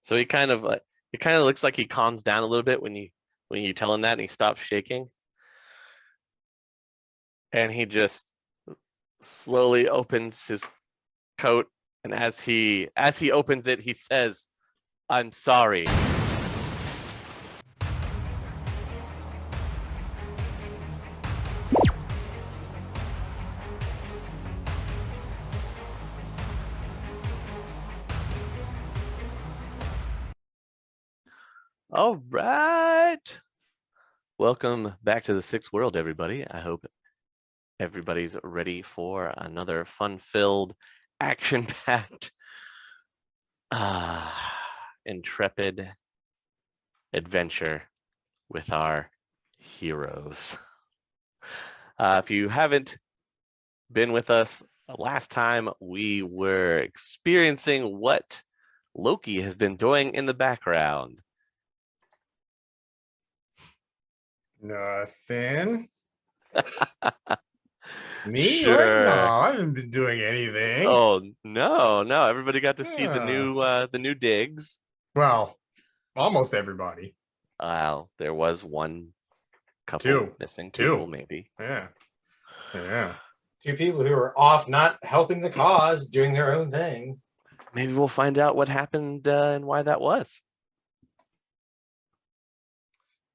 So he kind of it kind of looks like he calms down a little bit when you tell him that, and he stops shaking. And he just slowly opens his coat, and as he opens it, he says, "I'm sorry." All right. Welcome back to the Sixth World, everybody. I hope everybody's ready for another fun-filled, action-packed, intrepid adventure with our heroes. If you haven't been with us, last time we were experiencing what Loki has been doing in the background. Nothing. Me? Sure. What? No, I haven't been doing anything. Oh no! Everybody got to see the new digs. Well, almost everybody. Well, there was one couple missing people, maybe. Yeah. Two people who are off, not helping the cause, doing their own thing. Maybe we'll find out what happened and why that was.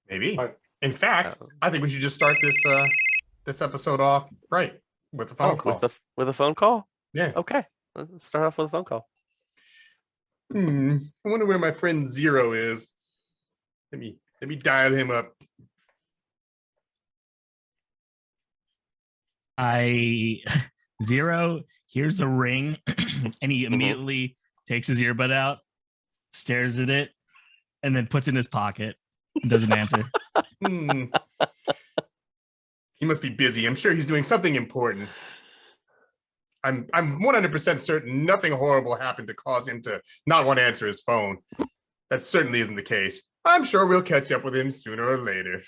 Maybe. In fact, I think we should just start this episode off right with a phone call. With a phone call? Yeah. Okay. Let's start off with a phone call. I wonder where my friend Zero is. Let me dial him up. Zero here's the ring, and he immediately takes his earbud out, stares at it, and then puts it in his pocket and doesn't answer. He must be busy. I'm sure he's doing something important. I'm 100% certain nothing horrible happened to cause him to not want to answer his phone. That certainly isn't the case. I'm sure we'll catch up with him sooner or later.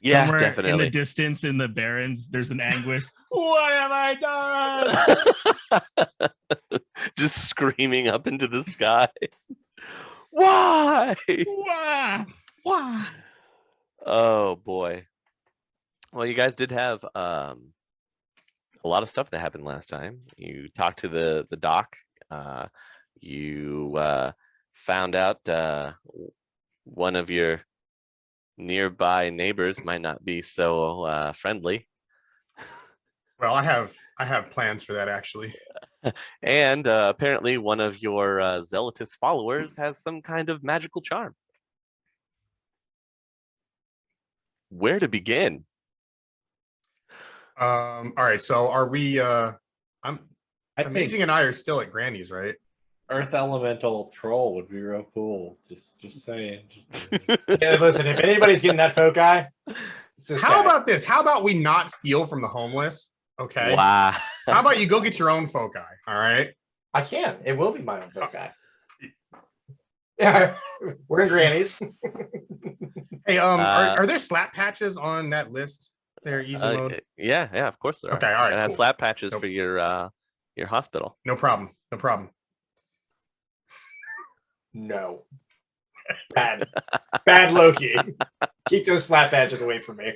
Yeah, somewhere definitely. in the distance in the Barrens, there's an anguish. What have I done? Just screaming up into the sky. Why? Why? Oh boy. Well, you guys did have a lot of stuff that happened last time. You talked to the doc. You found out one of your nearby neighbors might not be so friendly. Well, I have plans for that, actually. And apparently one of your zealotous followers has some kind of magical charm. Where to begin? All right, so are we Amaging and I are still at Granny's, right? Earth Elemental Troll would be real cool. Just saying. Yeah, listen, if anybody's getting that foci, how about this? How about we not steal from the homeless? Okay. Wow. How about you go get your own foci? All right. I can. It will be my own foci. Yeah, we're in Granny's. Hey, are there slap patches on that list? There, easy mode. Yeah, of course there are. Okay, all right. And have slap patches for your hospital. No problem. No. Bad Loki. Keep those slap badges away from me.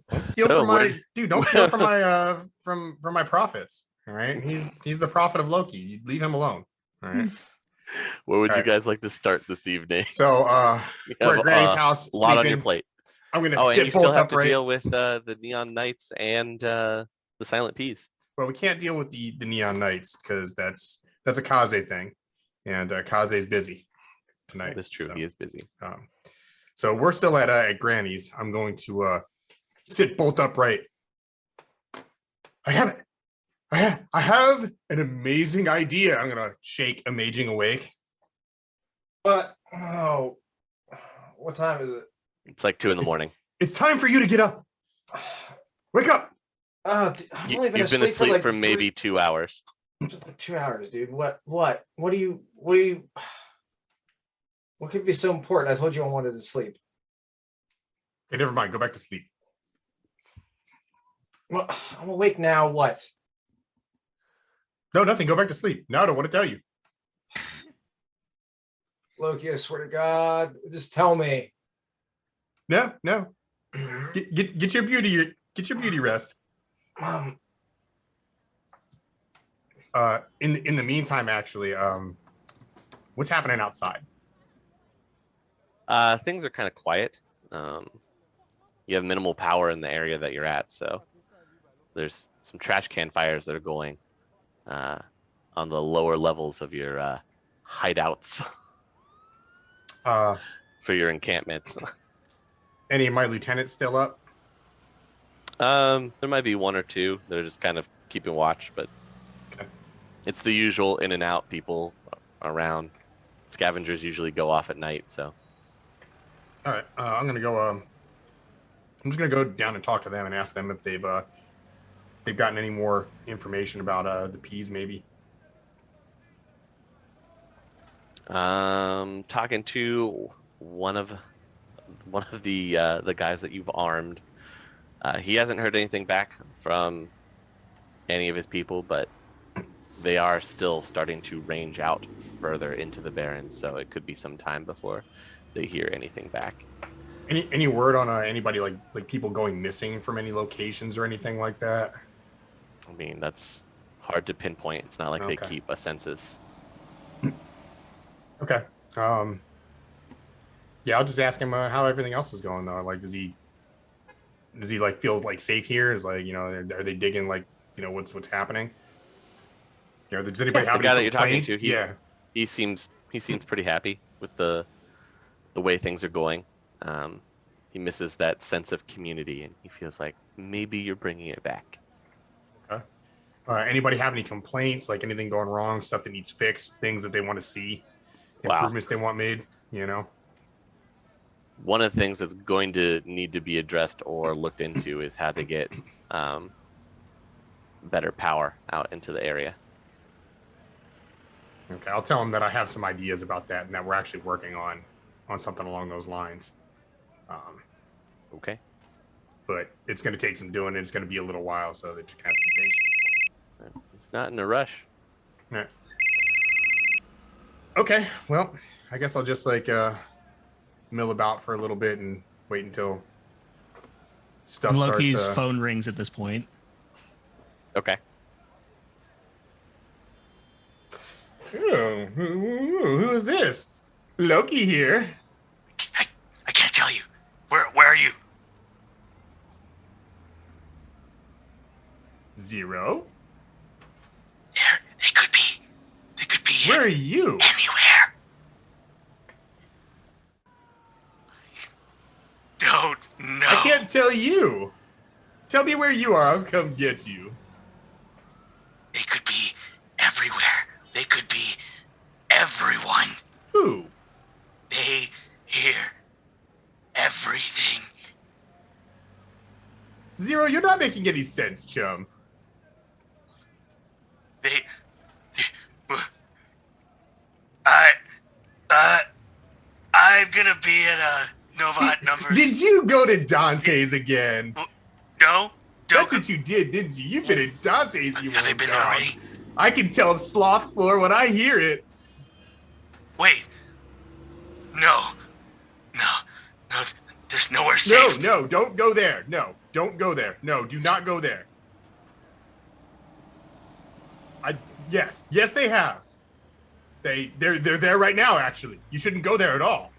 Don't steal from my dude. Don't steal from my from my profits. All right, he's the prophet of Loki. You leave him alone. All right. Where would you guys like to start this evening? So we're at Granny's house. A lot on your plate. I'm gonna sit and you still have to deal with the Neon Knights and the Silent Peas. Well, we can't deal with the Neon Knights because that's a Kaze thing, and Kaze's busy tonight. That's true. So, he is busy. So we're still at Granny's. I'm going to sit bolt upright. I have an amazing idea. I'm gonna shake Amaging awake. But what time is it? It's like 2 a.m. It's time for you to get up. Wake up. You've been asleep for maybe 2 hours. 2 hours, dude. What do you what could be so important? I told you I wanted to sleep. Okay, never mind. Go back to sleep. Well, I'm awake now. What? No, nothing. Go back to sleep. No, I don't want to tell you. Loki, I swear to God, just tell me. No. Get your beauty rest. In the meantime, actually, what's happening outside? Things are kind of quiet. You have minimal power in the area that you're at, so there's some trash can fires that are going on the lower levels of your hideouts for your encampments. Any of my lieutenants still up? There might be one or two that are just kind of keeping watch, but Okay. it's the usual in and out people around. Scavengers usually go off at night, so. All right, I'm gonna go. I'm just gonna go down and talk to them and ask them if they've gotten any more information about the peas, maybe. Talking to one of the guys that you've armed. He hasn't heard anything back from any of his people, but they are still starting to range out further into the Barrens, so it could be some time before they hear anything back. Any word on anybody like people going missing from any locations or anything like that? I mean, that's hard to pinpoint. It's not like they Okay. keep a census. Okay. Yeah, I'll just ask him how everything else is going though. Like, does he like feel like safe here? Is like, are they digging like, what's happening? Does anybody Yeah, have the guy any that you're talking complaints? to, he seems pretty happy with the way things are going. He misses that sense of community, and he feels like maybe you're bringing it back. Okay. Anybody have any complaints? Like anything going wrong? Stuff that needs fixed? Things that they want to see? Wow. Improvements they want made? One of the things that's going to need to be addressed or looked into is how to get better power out into the area. Okay, I'll tell them that I have some ideas about that and that we're actually working on something along those lines. Okay. But it's going to take some doing. And it's going to be a little while, so that you have to be patient. It's not in a rush. Yeah. Okay, well, I guess I'll just mill about for a little bit and wait until stuff Loki's starts. phone rings at this point. Okay. Oh, who is this? Loki here. I can't tell you. Where are you? Zero. They could be. They could be Where are you? anywhere. Don't know. I can't tell you. Tell me where you are. I'll come get you. They could be everywhere. They could be everyone. Who? They hear everything. Zero, you're not making any sense, chum. I'm gonna be at Novat numbers. Did you go to Dante's again? No? That's what you did, didn't you? You've been at Dante's, you Have they old been there dog. already? I can tell the sloth floor when I hear it. Wait. No. There's nowhere safe. No, don't go there. No, don't go there. No, do not go there. Yes, they have. They're there right now, actually. You shouldn't go there at all.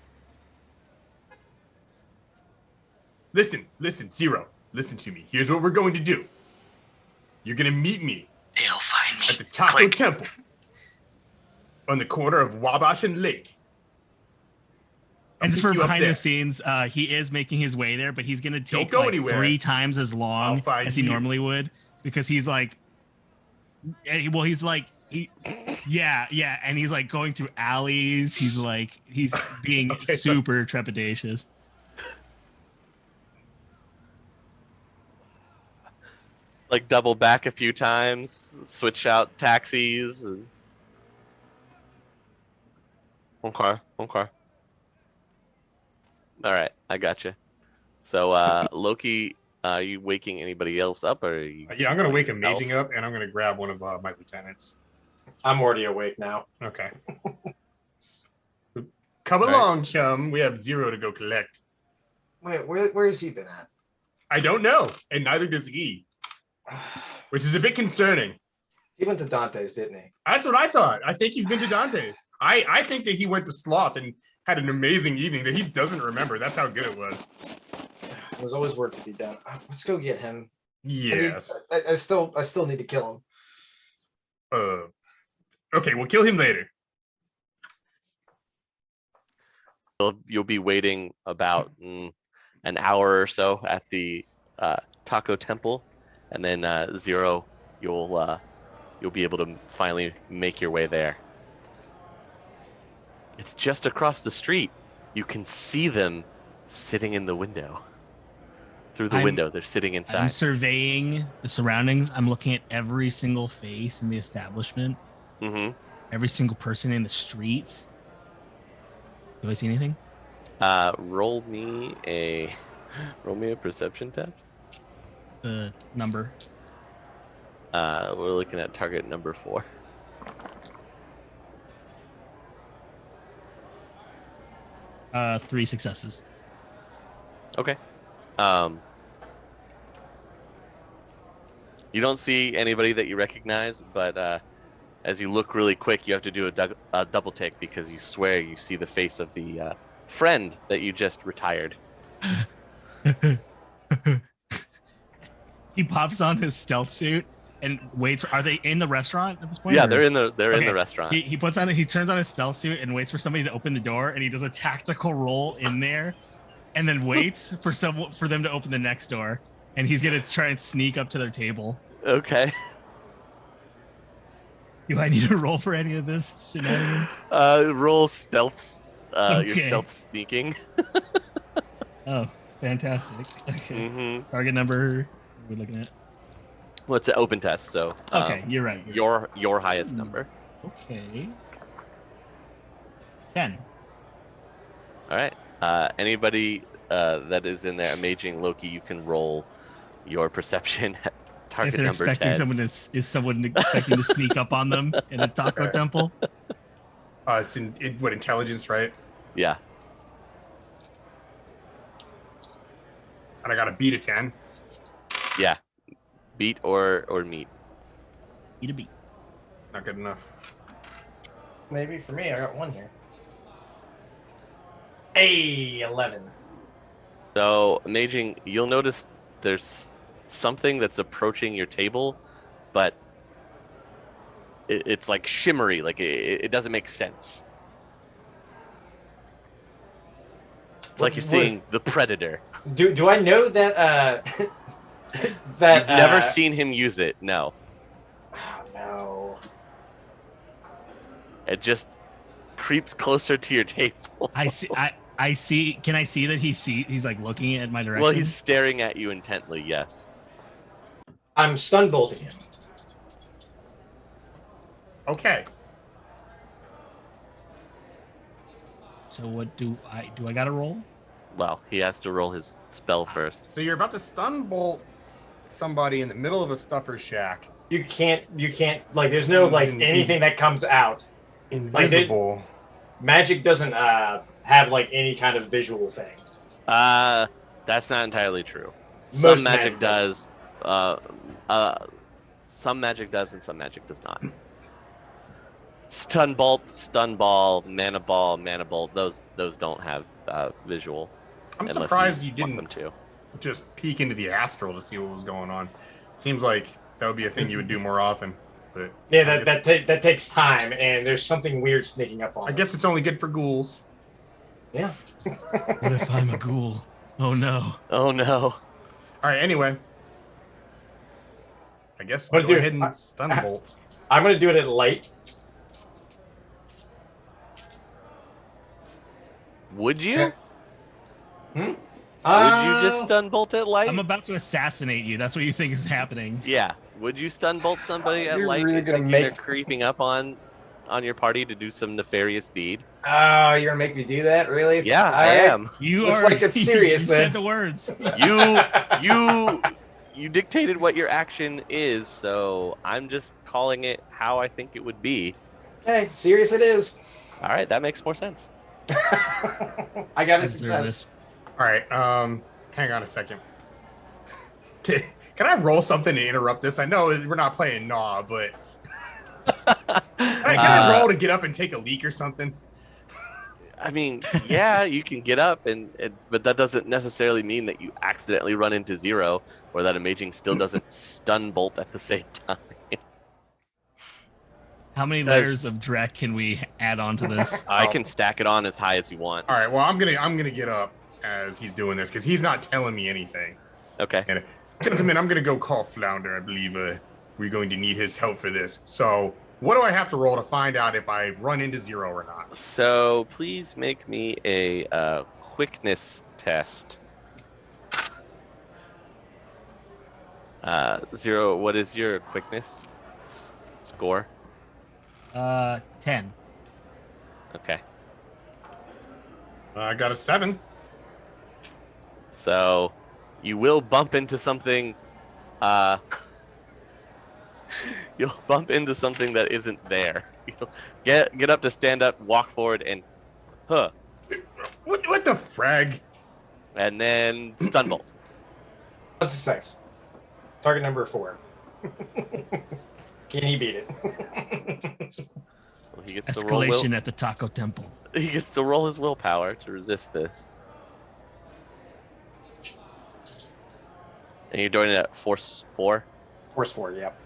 Listen, Zero. Listen to me. Here's what we're going to do. You're going to meet me They'll find me. at the Taco Click. Temple on the corner of Wabash and Lake. I'll And just pick for you up behind there. the scenes, he is making his way there, but he's gonna take go like anywhere. 3 times as I'll long find as he you. normally would because he's like, yeah, and he's like going through alleys. He's being Okay, so- super trepidatious. Like double back a few times, switch out taxis. And... Okay. All right, I got you. So Loki Are you waking anybody else up, or are you Yeah, I'm gonna wake yourself? Amaging up, and I'm gonna grab one of my lieutenants. I'm already awake now. Okay. Come All right. along, chum. We have 0 to go collect. Wait, where has he been at? I don't know, and neither does he, which is a bit concerning. He went to Dante's, didn't he? That's what I thought. I think he's been to Dante's. I think that he went to Sloth and had an amazing evening that he doesn't remember. That's how good it was. There's always work to be done. Let's go get him. Yes. I still need to kill him. Okay, we'll kill him later. So you'll be waiting about an hour or so at the Taco Temple, and then 0, you'll be able to finally make your way there. It's just across the street. You can see them sitting in the window. Through the window, they're sitting I'm inside. surveying the surroundings. I'm looking at every single face in the establishment, Mm-hmm. every single person in the streets. Do I see anything? Roll me a perception test. The number. We're looking at target number 4. Three successes. Okay. You don't see anybody that you recognize, but as you look really quick, you have to do a double take because you swear you see the face of the friend that you just retired. He pops on his stealth suit and waits. Are they in the restaurant at this point? Yeah, or- they're in the Okay. restaurant. He turns on his stealth suit and waits for somebody to open the door, and he does a tactical roll in there, and then waits for them to open the next door, and he's gonna try and sneak up to their table. Okay. Do I need to roll for any of this shenanigans? Roll stealth. Your Okay. stealth sneaking. Oh, fantastic. Okay. Mm-hmm. Target number. What are we looking at? Well, it's an open test, so Okay, you're right. your highest number. Okay. 10. All right. Anybody that is in there, Amaging Loki, you can roll your perception at If target they're number expecting 10. someone is someone expecting to sneak up on them in a taco temple? It's what, intelligence, right? Yeah. And I got to beat a 10. Yeah. Beat or meet. Eat a beat. Not good enough. Maybe for me, I got 1 here. Hey, 11. So, Amaging, you'll notice there's something that's approaching your table, but it's like shimmery, like it doesn't make sense. It's like you're seeing the Predator. Do I know that that You've never seen him use it, no. Oh, no. It just creeps closer to your table. I see. I see. Can I see that he's like looking at my direction? Well, he's staring at you intently, yes. I'm stun bolting him. Okay. So what do I got to roll? Well, he has to roll his spell first. So you're about to stun bolt somebody in the middle of a stuffer shack. You can't like there's no like anything that comes out. Invisible. Magic doesn't have like any kind of visual thing. That's not entirely true. Most Some magic magic does. Some magic does, and some magic does not. Stun bolt, stun ball, mana bolt. Those don't have visual. I'm unless surprised you want didn't them to. just peek into the astral to see what was going on. Seems like that would be a thing you would do more often. But Yeah, I guess, that takes time, and there's something weird sneaking up on. I guess it's only good for ghouls. Yeah. What if I'm a ghoul? Oh no. Oh no. All right. Anyway, I guess But go dude, ahead and stun bolt. I'm gonna do it at light. Would you? Hmm? Would you just Uh, stun bolt at light? I'm about to assassinate you. That's what you think is happening. Yeah. Would you stun bolt somebody at You're light? really if gonna thinking make- they're creeping up on on your party to do some nefarious deed. Oh, you're gonna make me do that? Really? Yeah, All I right. am. You Looks are. like it's serious, You then. said the words. You dictated what your action is, so I'm just calling it how I think it would be. Okay, serious it is. All right, that makes more sense. I got a Deserve success. this. All right. Hang on a second. Can I roll something to interrupt this? I know we're not playing Gnaw, but can I roll to get up and take a leak or something? I mean, yeah, you can get up, but that doesn't necessarily mean that you accidentally run into zero, or that Amaging still doesn't stun bolt at the same time. How many layers of Drek can we add on to this? I can stack it on as high as you want. All right. Well, I'm gonna get up as he's doing this because he's not telling me anything. Okay. And gentlemen, I'm gonna go call Flounder. I believe we're going to need his help for this. So, what do I have to roll to find out if I run into zero or not? So please make me a quickness test. Zero. What is your quickness score? 10. Okay. I got a 7. So you will bump into something. You'll bump into something that isn't there. You'll get up to stand up, walk forward, and What the frag? and then stun bolt. That's a success. Target number 4. Can he beat it? Well, he gets to roll Escalation at the Taco Temple. He gets to roll his willpower to resist this. And you're doing it at force 4. Force 4, yep.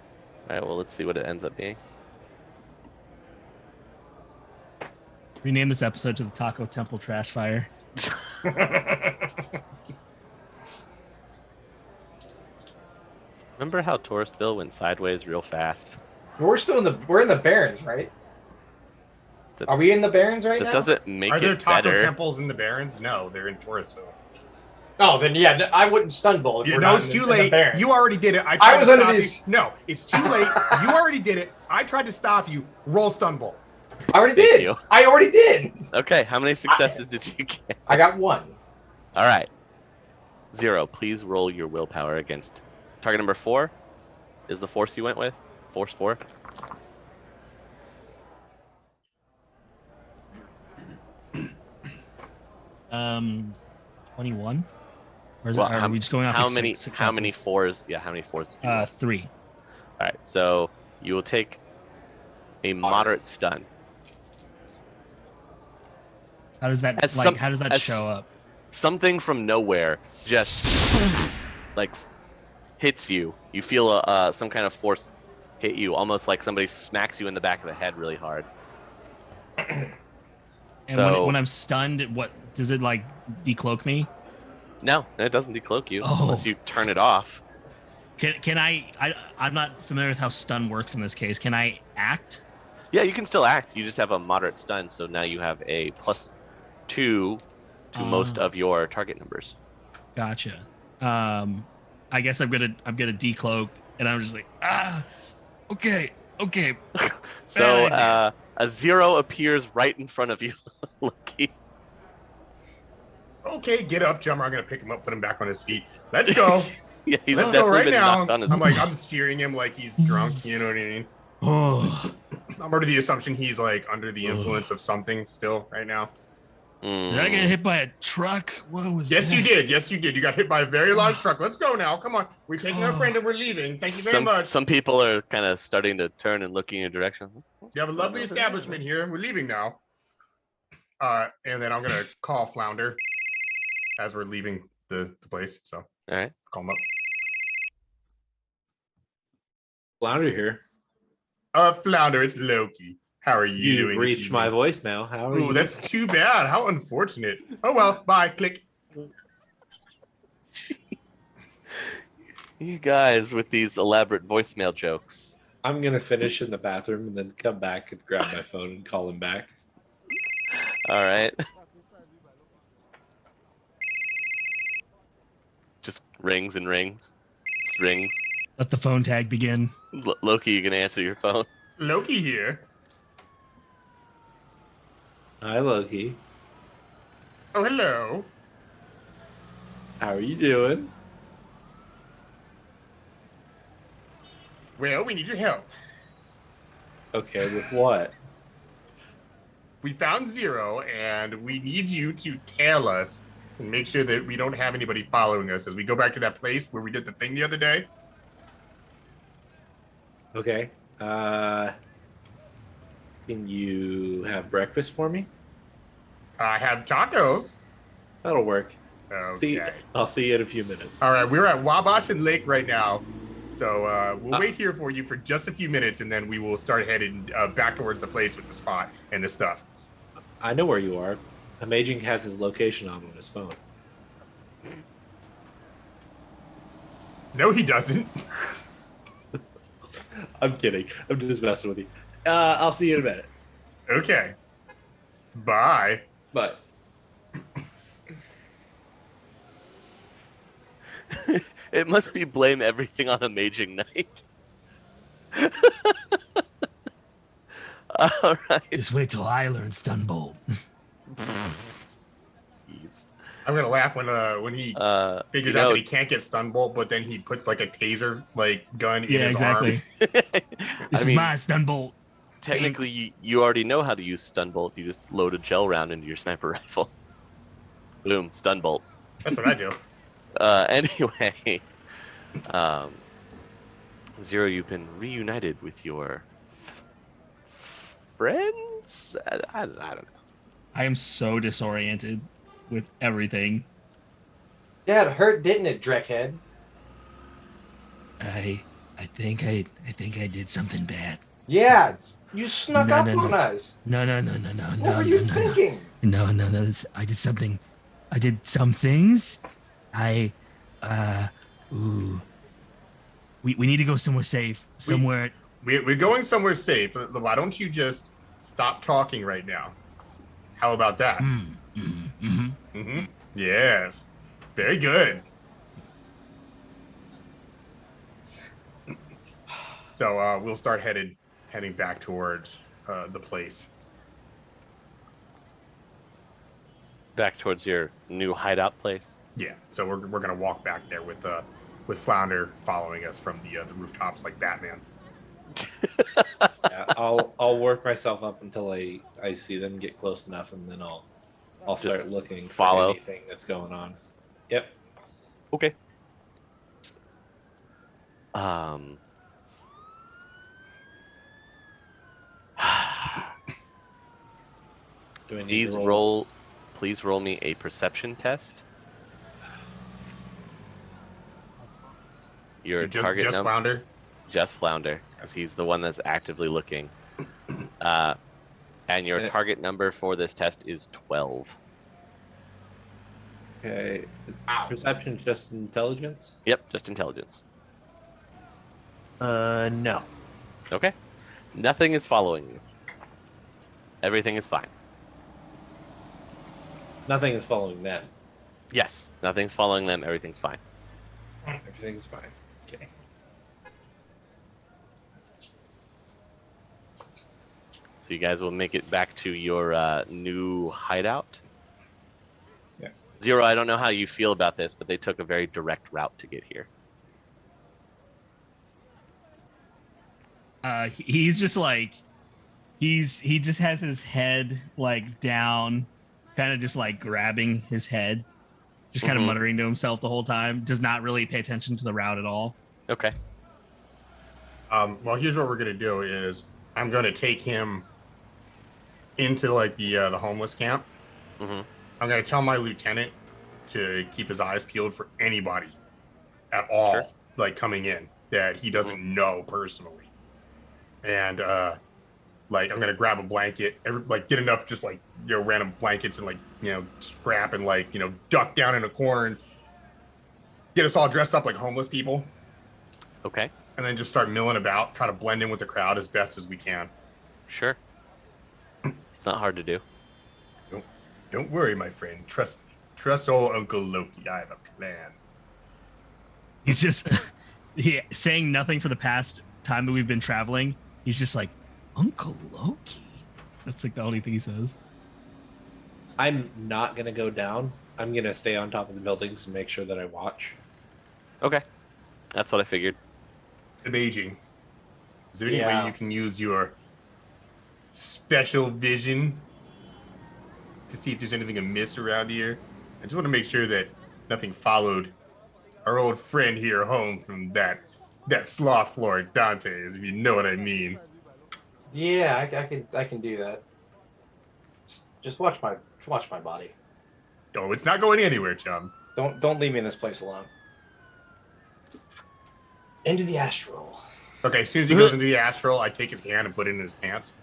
All right. Well, let's see what it ends up being. Rename this episode to the Taco Temple Trash Fire. Remember how Touristville went sideways real fast? We're in the Barrens, right? That- Are we in the Barrens right That now? doesn't make Are there it taco better. temples in the Barrens? No, they're in Touristville. Oh, then yeah, no, I wouldn't stun bolt if Yeah, we're no, not it's in too the late. Barrens. You already did it. I tried was to under stop these- you. No, it's too late. You already did it. I tried to stop you. Roll stun bolt. I already Thank did. you. I already did. Okay. How many successes did you get? I got 1. All right. 0. Please roll your willpower against target number 4. Is the force you went with? Force 4. 21. Or is Well, it, are we just going off how successes? many? How many 4s? Yeah. How many 4s? Did you roll? 3. All right. So you will take a moderate stun. How does that As some- how does that as- show up? Something from nowhere just like hits you. You feel some kind of force hit you, almost like somebody smacks you in the back of the head really hard. And So- when I'm stunned, what does it like decloak me? No, it doesn't decloak you Oh. unless you turn it off. Can I'm not familiar with how stun works in this case. Can I act? Yeah, you can still act. You just have a moderate stun, so now you have a +2 to most of your target numbers. Gotcha. I guess I'm gonna decloak, and I'm just like okay. So Bad idea. a 0 appears right in front of you, Lucky. Okay, get up, Jummer. I'm gonna pick him up, put him back on his feet. Let's go. Yeah, he's Let's go definitely right been now. knocked on his I'm steering him like he's drunk. You know what I mean? Oh, I'm under the assumption he's like under the influence of something still right now. did I get hit by a truck? What was Yes, that? you did. Yes, you did. You got hit by a very large truck. Let's go now. Come on. We're taking our friend and we're leaving. Thank you very much. Some people are kind of starting to turn and looking in your direction. You have a lovely establishment here. We're leaving now. And then I'm gonna call Flounder as we're leaving the place. So All right. call him up. Flounder here. Flounder, it's Loki. How are you You've doing? this reached my evening? voicemail. How are Ooh, you? that's too bad. How unfortunate. Oh well. Bye. Click. You guys with these elaborate voicemail jokes. I'm gonna finish in the bathroom and then come back and grab my phone and call him back. All right. Just rings and rings. Just rings. Let the phone tag begin. Loki, you gonna answer your phone? Loki here. Hi, Loki. Oh, hello. How are you doing? Well, we need your help. Okay, with what? We found Zero, and we need you to tail us and make sure that we don't have anybody following us as we go back to that place where we did the thing the other day. Okay. Can you have breakfast for me? I have tacos. That'll work. Okay. I'll see you in a few minutes. All right, we're at Wabash and Lake right now. So we'll wait here for you for just a few minutes, and then we will start heading back towards the place with the spot and the stuff. I know where you are. Amaging has his location on his phone. No, he doesn't. I'm kidding. I'm just messing with you. I'll see you in a minute. Okay. Bye. Bye. It must be blame everything on Amaging Night. All right. Just wait till I learn stun bolt. I'm gonna laugh when he figures out that he can't get stun bolt, but then he puts like a taser gun in his arm. This is my stun bolt. Technically, you already know how to use stun bolt. You just load a gel round into your sniper rifle. Boom, stun bolt. That's what I do. Anyway, Zero, you've been reunited with your friends? I don't know. I am so disoriented with everything. Yeah, it hurt, didn't it, Dreckhead? I think I did something bad. Yeah, you snuck No, up no, no. on us. No. What were you thinking? No. I did something. I did some things. We need to go somewhere safe. Somewhere. We're going somewhere safe. Why don't you just stop talking right now? How about that? Yes. Very good. So we'll start heading back towards the place. Back towards your new hideout place. Yeah. So we're gonna walk back there with Flounder following us from the rooftops like Batman. Yeah, I'll work myself up until I see them get close enough, and then I'll start looking for anything that's going on. Yep. Okay. Do I need Please roll me a perception test. Your target just number. Flounder. Just Flounder, because he's the one that's actively looking. And your target number for this test is 12. Okay. Is perception just intelligence? Yep, just intelligence. No. Okay. Nothing is following you. Everything is fine. Nothing is following them. Yes, nothing's following them. Everything's fine. Everything's fine. Okay. So you guys will make it back to your new hideout. Yeah. Zero, I don't know how you feel about this, but they took a very direct route to get here. He's just like, he just has his head like down, kind of just like grabbing his head, just kind of muttering to himself the whole time. Does not really pay attention to the route at all. Okay. Well, here's what we're gonna do: is I'm gonna take him into like the homeless camp. I'm gonna tell my lieutenant to keep his eyes peeled for anybody at all, like coming in that he doesn't know personally. And like I'm gonna grab a blanket, get enough just like random blankets and scrap and duck down in a corner and get us all dressed up like homeless people. Okay. And then just start milling about, try to blend in with the crowd as best as we can. Sure. It's not hard to do. Don't worry, my friend. Trust me. Trust old Uncle Loki. I have a plan. He's just saying nothing for the past time that we've been traveling. He's just like, Uncle Loki. That's like the only thing he says. I'm not gonna go down. I'm gonna stay on top of the buildings and make sure that I watch. Okay, that's what I figured. Amaging. Is there any way you can use your special vision to see if there's anything amiss around here? I just want to make sure that nothing followed our old friend here home from that sloth Lord Dante's, if you know what I mean. Yeah, I can do that. Just watch my body. Oh, it's not going anywhere, chum. Don't leave me in this place alone. Into the astral. Okay, as soon as he goes into the astral, I take his hand and put it in his pants.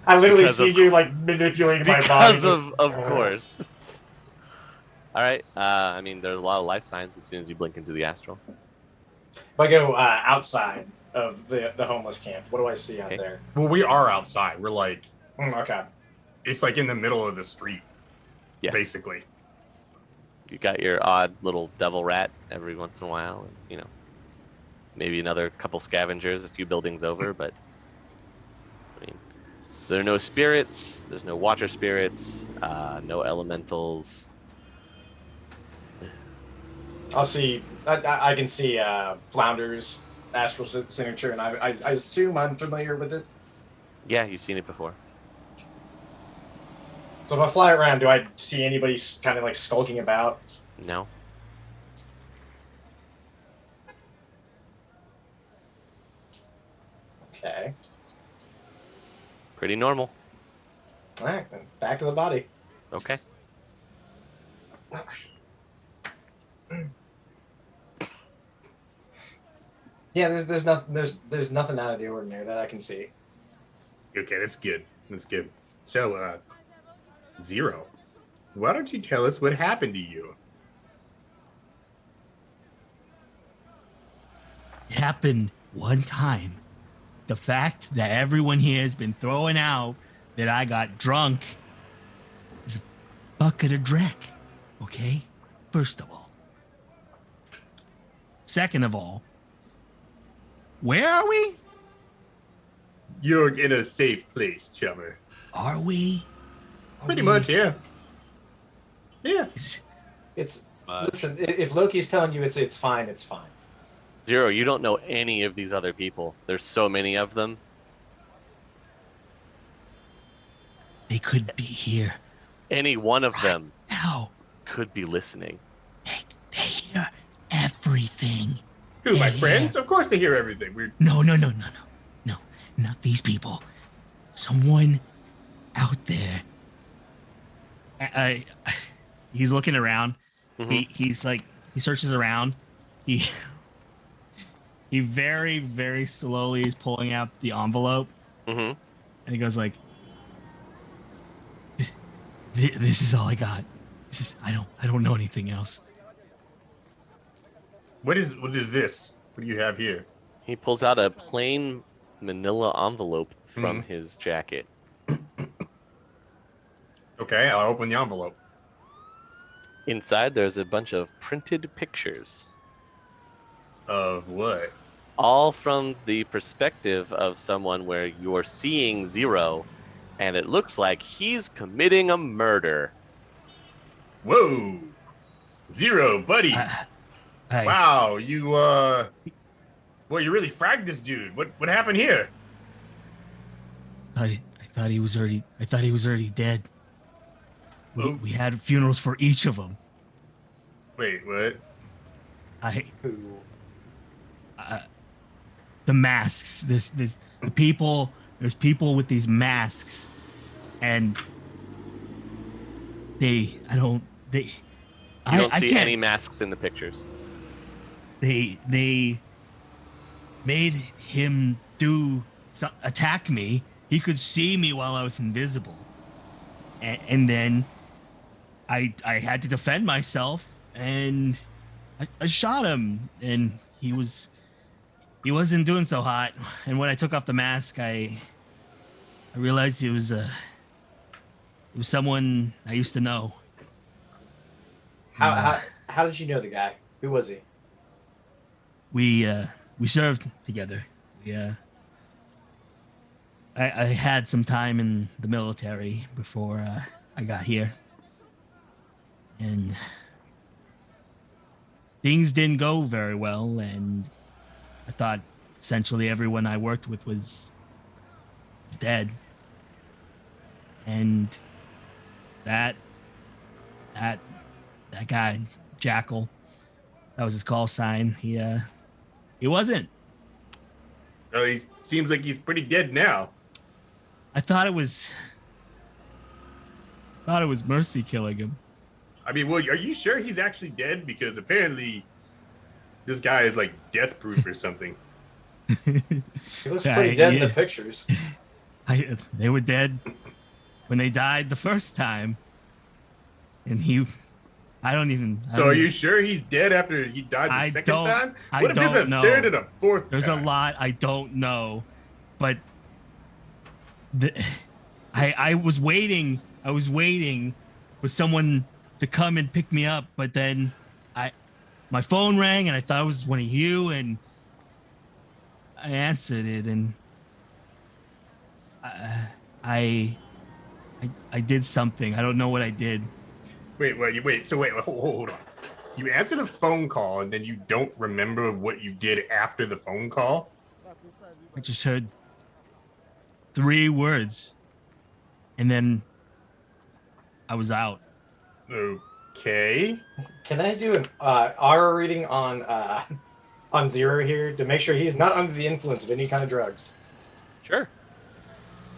I literally Because see of- you like manipulating my body. Because of course. All right. I mean, there's a lot of life signs as soon as you blink into the astral. If I go outside of the homeless camp, what do I see out there? Well, we are outside. We're like, Okay. it's like in the middle of the street, basically. You got your odd little devil rat every once in a while, and you know, maybe another couple scavengers a few buildings over. But I mean, there are no spirits. There's no water spirits. No elementals. I'll see. I can see Flounder's astral signature, and I assume I'm familiar with it. Yeah, you've seen it before. So if I fly around, do I see anybody kind of like skulking about? No. Okay. Pretty normal. All right, then back to the body. Okay. Yeah, there's nothing out of the ordinary that I can see. Okay, that's good. That's good. So, Zero, why don't you tell us what happened to you? It happened one time. The fact that everyone here has been throwing out that I got drunk is a bucket of dreck. Okay? First of all. Second of all, where are we? You're in a safe place, chummer. Are we? Pretty much, yeah. Yeah. It's listen. If Loki's telling you it's fine, it's fine. Zero, you don't know any of these other people. There's so many of them. They could be here. Any one of them Now, could be listening. they hear everything. Who, my Yeah. friends? Of course they hear everything. We're No, not these people. Someone out there. He's looking around. He's like, he searches around. He very, very slowly is pulling out the envelope. Mm-hmm. And he goes like, this is all I got. This is, I don't know anything else. What is this? What do you have here? He pulls out a plain manila envelope from his jacket. Okay, I'll open the envelope. Inside, there's a bunch of printed pictures. Of what? All from the perspective of someone where you're seeing Zero, and it looks like he's committing a murder. Whoa! Zero, buddy! Wow, you, well, you really fragged this dude. What happened here? I thought he was already dead. We had funerals for each of them. Wait, what? The masks. There's people with these masks, and You don't see any masks in the pictures. They made him attack me. He could see me while I was invisible, and then I had to defend myself, and I shot him, and he wasn't doing so hot. And when I took off the mask, I realized it was someone I used to know. How did you know the guy? Who was he? We served together. I had some time in the military before I got here, and things didn't go very well. And I thought essentially everyone I worked with was dead, and that that that guy Jackal, that was his call sign. He wasn't. Well, he seems like he's pretty dead now. I thought it was Mercy killing him. I mean, well, are you sure he's actually dead? Because apparently this guy is like death proof or something. He looks pretty dead in the pictures. They were dead when they died the first time. And So are you sure he's dead after he died the second time? What if there's a third and a fourth There's time? a lot I don't know. But I was waiting for someone to come and pick me up, but then my phone rang and I thought it was one of you, and I answered it, and I did something. I don't know what I did. Wait. So hold on. You answered a phone call and then you don't remember what you did after the phone call? I just heard 3 words, and then I was out. Okay. Can I do an aura reading on Zero here to make sure he's not under the influence of any kind of drugs? Sure.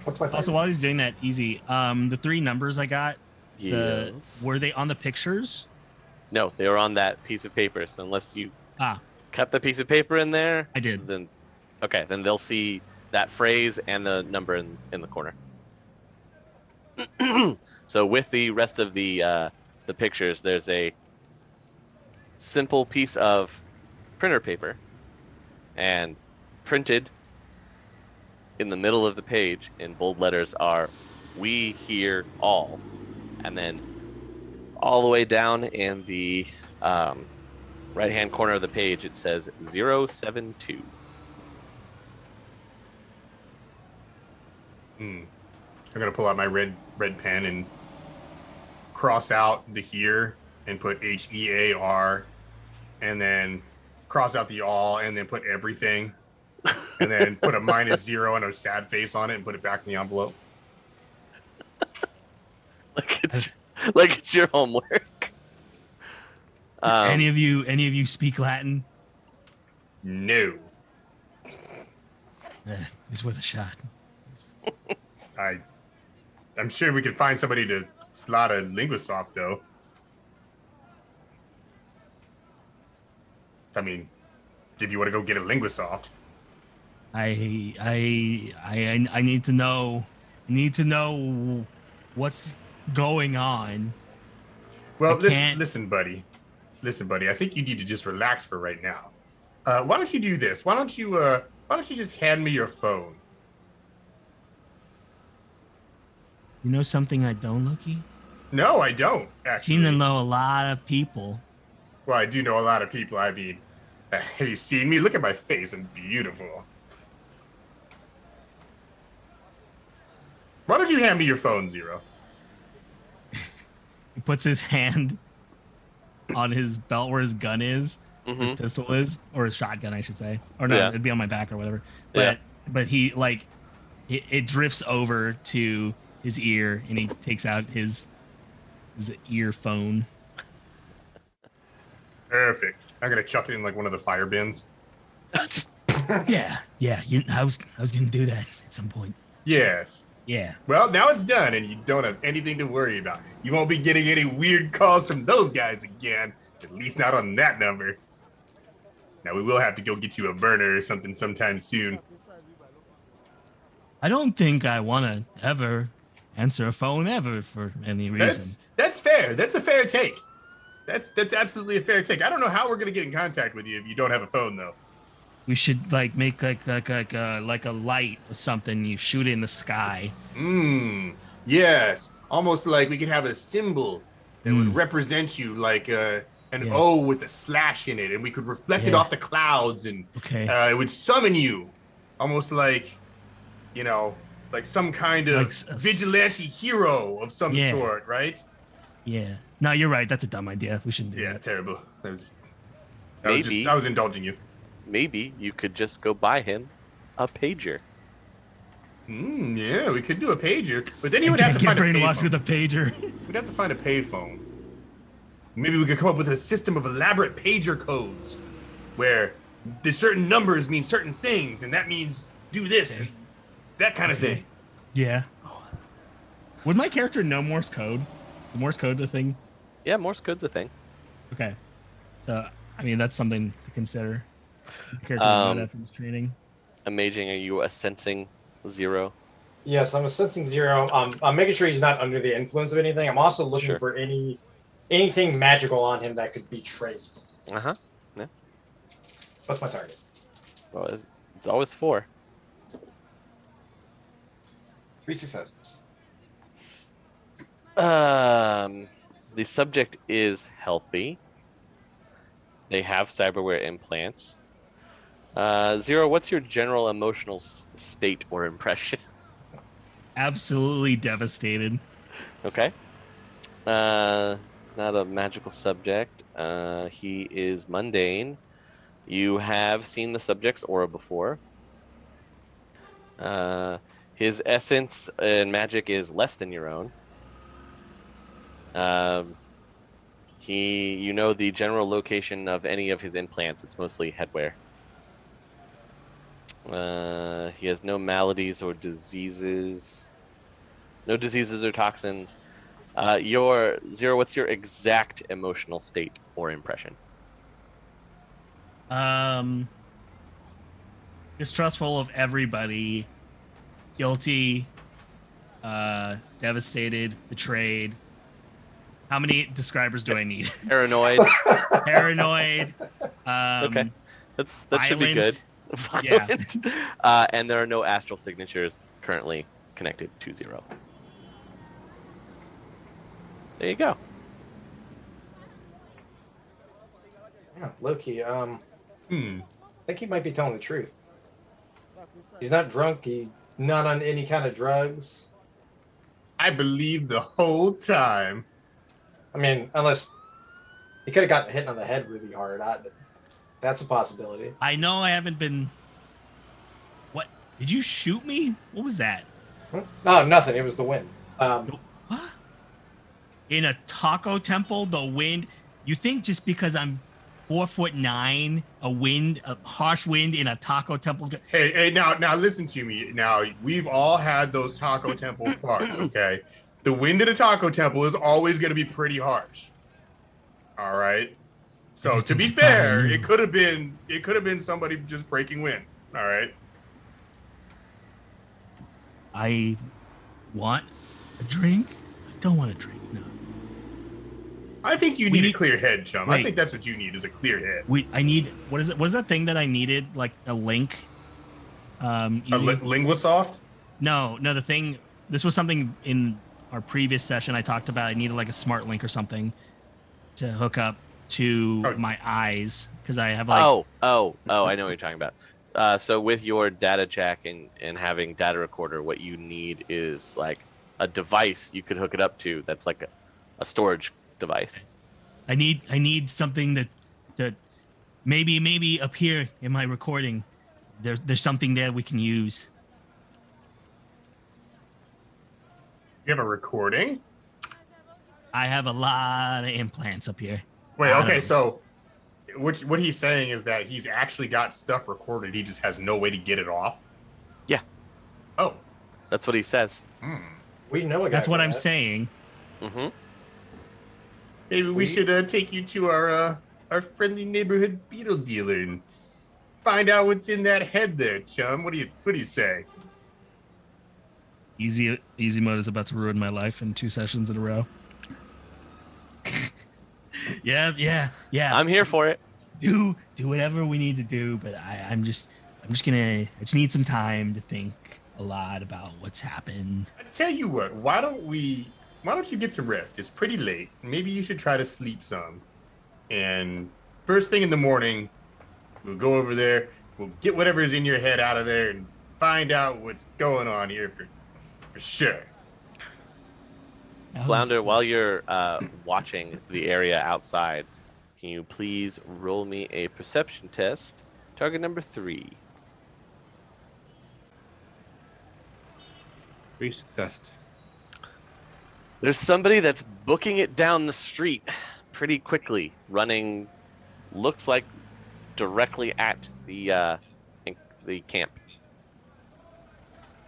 What's my Also, while he's doing that, easy. The 3 numbers I got, Yes. were they on the pictures? No, they were on that piece of paper. So unless you Ah, cut the piece of paper in there, I did. Then, okay, then they'll see that phrase and the number in the corner. So with the rest of the pictures, there's a simple piece of printer paper, and printed in the middle of the page in bold letters are "We Hear All," and then all the way down in the right-hand corner of the page it says 072. I'm gonna pull out my red pen and cross out the here and put HEAR, and then cross out the all, and then put everything, and then put a -0 and a sad face on it and put it back in the envelope. like it's your homework. Any of you speak Latin? No. It's worth a shot. I'm sure we could find somebody to slot a linguisoft though. I mean, if you want to go get a linguisoft. I need to know. Need to know what's going on. Well, listen, buddy. I think you need to just relax for right now. Why don't you do this? Why don't you just hand me your phone? You know something I don't, Loki? No, I don't. Actually, Seen to know a lot of people. Well, I do know a lot of people. I mean, have you seen me? Look at my face. I'm beautiful. Why don't you hand me your phone, Zero? He puts his hand on his belt where his gun is, his Mhm. pistol is, or his shotgun, I should say. Or no, Yeah. it'd be on my back or whatever. Yeah. But he like it drifts over to his ear, and he takes out his earphone. Perfect. I'm gonna chuck it in like one of the fire bins. Yeah. I was gonna do that at some point. Yes. Yeah. Well, now it's done, and you don't have anything to worry about. You won't be getting any weird calls from those guys again. At least not on that number. Now, we will have to go get you a burner or something sometime soon. I don't think I want to ever answer a phone ever for any reason. That's fair. That's a fair take. That's absolutely a fair take. I don't know how we're gonna get in contact with you if you don't have a phone, though. We should like make like a light or something. You shoot it in the sky. Yes. Almost like we could have a symbol that would represent you, like an O with a slash in it, and we could reflect it off the clouds, and it would summon you, almost like, like some kind of vigilante hero of some sort, right? Yeah. No, you're right. That's a dumb idea. We shouldn't do that. Yeah, it's terrible. I Maybe was indulging you. maybe you could just go buy him a pager. Yeah, we could do a pager, but then you would I have can't to get find a brainwashed payphone. with a pager. We'd have to find a payphone. Maybe we could come up with a system of elaborate pager codes where the certain numbers mean certain things, and that means do this and that kind of thing. Yeah. Would my character know Morse code? Is Morse code a thing? Yeah, Morse code's a thing. Okay. So, I mean, that's something to consider. The character would know that from his training. Amaging, are you a sensing 0? Yes, I'm a sensing 0. I'm making sure he's not under the influence of anything. I'm also looking for anything magical on him that could be traced. Uh-huh. Yeah. What's my target? Well, it's always 4. 3 successes. The subject is healthy. They have cyberware implants. 0, what's your general emotional state or impression? Absolutely devastated. Okay. Not a magical subject. He is mundane. You have seen the subject's aura before. His essence and magic is less than your own. You know the general location of any of his implants. It's mostly headwear. He has no maladies or diseases. No diseases or toxins. Your 0, what's your exact emotional state or impression? Distrustful of everybody. Guilty. Devastated. Betrayed. How many describers do I need? Paranoid. Paranoid. Okay. That should be good. Violent. And there are no astral signatures currently connected to 0. There you go. Yeah, Loki. I think he might be telling the truth. He's not drunk. He's not on any kind of drugs. I believe the whole time. I mean, unless he could have gotten hit on the head really hard. That's a possibility. I know I haven't been. What? Did you shoot me? What was that? No, nothing. It was the wind. What? In a taco temple, the wind. You think just because I'm 4'9", a harsh wind in a taco temple? Hey, now listen to me. Now we've all had those taco temple farts, okay? The wind in a taco temple is always going to be pretty harsh. All right. So to be fair, it could have been somebody just breaking wind. All right. I want a drink. I don't want a drink. No. I think you need a clear head, chum. Wait. I think that's what you need is a clear head. I need. What is it? What is that thing that I needed? Like a link. Linguasoft? No. The thing. This was something in our previous session I talked about. I needed like a smart link or something to hook up to my eyes because I have like. Oh! I know what you're talking about. So with your data jack and having data recorder, what you need is like a device you could hook it up to. That's like a storage device. I need something that maybe up here in my recording, there's something there we can use. You have a recording? I have a lot of implants up here. Wait, okay, so what he's saying is that he's actually got stuff recorded. He just has no way to get it off. Yeah. Oh, that's what he says. We know a guy. That's what I'm saying. Mm-hmm. Maybe we should take you to our friendly neighborhood beetle dealer and find out what's in that head there, chum. What do you say? Easy mode is about to ruin my life in 2 sessions in a row. Yeah. I'm here for it. Do whatever we need to do, but I just need some time to think a lot about what's happened. I tell you what, why don't you get some rest? It's pretty late. Maybe you should try to sleep some. And first thing in the morning, we'll go over there, we'll get whatever's in your head out of there and find out what's going on here for For sure. That was Flounder, good. while you're watching the area outside, can you please roll me a perception test? Target number 3. 3 successes. There's somebody that's booking it down the street pretty quickly, running, looks like directly at the camp.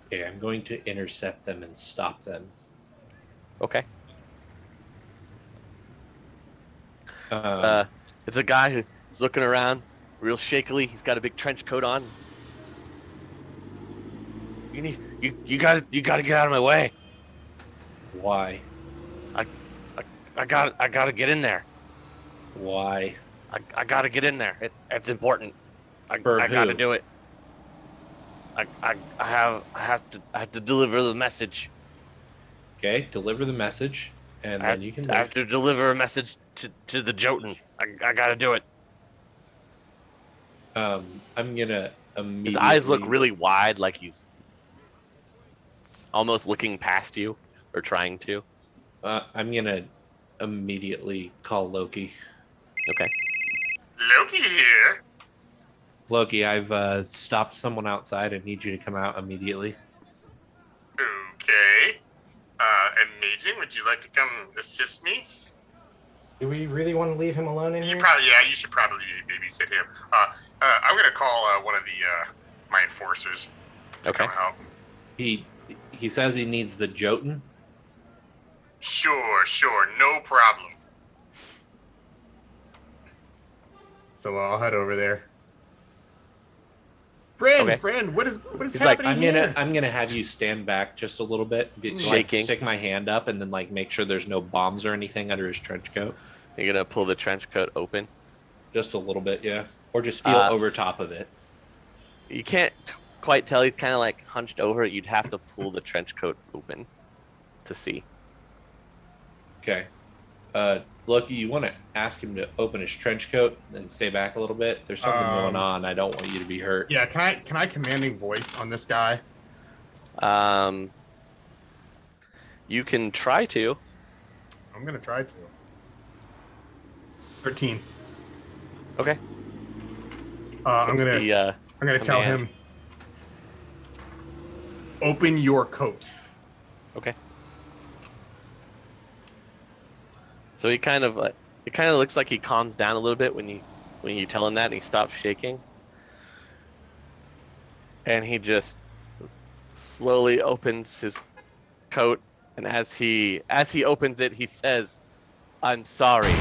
Okay, I'm going to intercept them and stop them. Okay. Um, It's a guy who's looking around real shakily. He's got a big trench coat on. You gotta get out of my way. Why? I gotta get in there. Why? I gotta get in there. It's important. For I gotta who? do it. I have to deliver the message. Okay, deliver the message, and then you can I have leave. to deliver a message to the Jotun. I gotta do it. I'm gonna immediately. His eyes look really wide, like he's almost looking past you or trying to. I'm gonna immediately call Loki. Okay. Loki here. Loki, I've stopped someone outside. I need you to come out immediately. Okay. Amaging, would you like to come assist me? Do we really want to leave him alone in here? You should probably babysit him. I'm gonna call one of the my enforcers to Okay. come out. He says he needs the Jotun. Sure, no problem. So I'll head over there. Friend, Okay. friend, what is He's like, happening I'm gonna have you stand back just a little bit, Shaking. stick my hand up, and then like make sure there's no bombs or anything under his trench coat. You're gonna pull the trench coat open. Just a little bit, yeah, or just feel over top of it. You can't quite tell. He's kind of like hunched over. You'd have to pull the trench coat open to see. Okay. Loki, you want to ask him to open his trench coat and stay back a little bit? If there's something going on. I don't want you to be hurt. Yeah, can I commanding voice on this guy? You can try to. I'm gonna try to. 13. Okay. I'm gonna tell command. him. Open your coat. Okay. So he kind of it kind of looks like he calms down a little bit when you tell him that, and he stops shaking. And he just slowly opens his coat, and as he opens it, he says, "I'm sorry.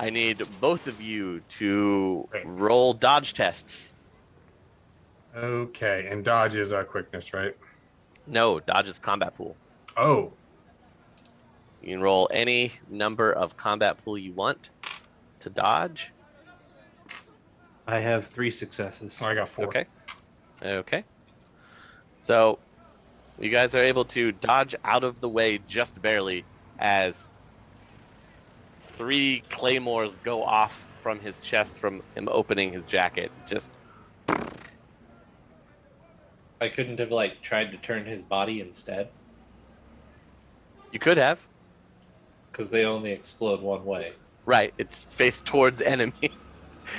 I need both of you to roll dodge tests." Okay, and dodge is quickness, right? No, dodge is combat pool. Oh, You can roll any number of combat pool you want to dodge. I have 3 successes. I got 4. Okay. Okay. So you guys are able to dodge out of the way just barely as 3 claymores go off from his chest from him opening his jacket. Just I couldn't have like tried to turn his body instead, you could have. because they only explode one way. Right, it's face towards enemy.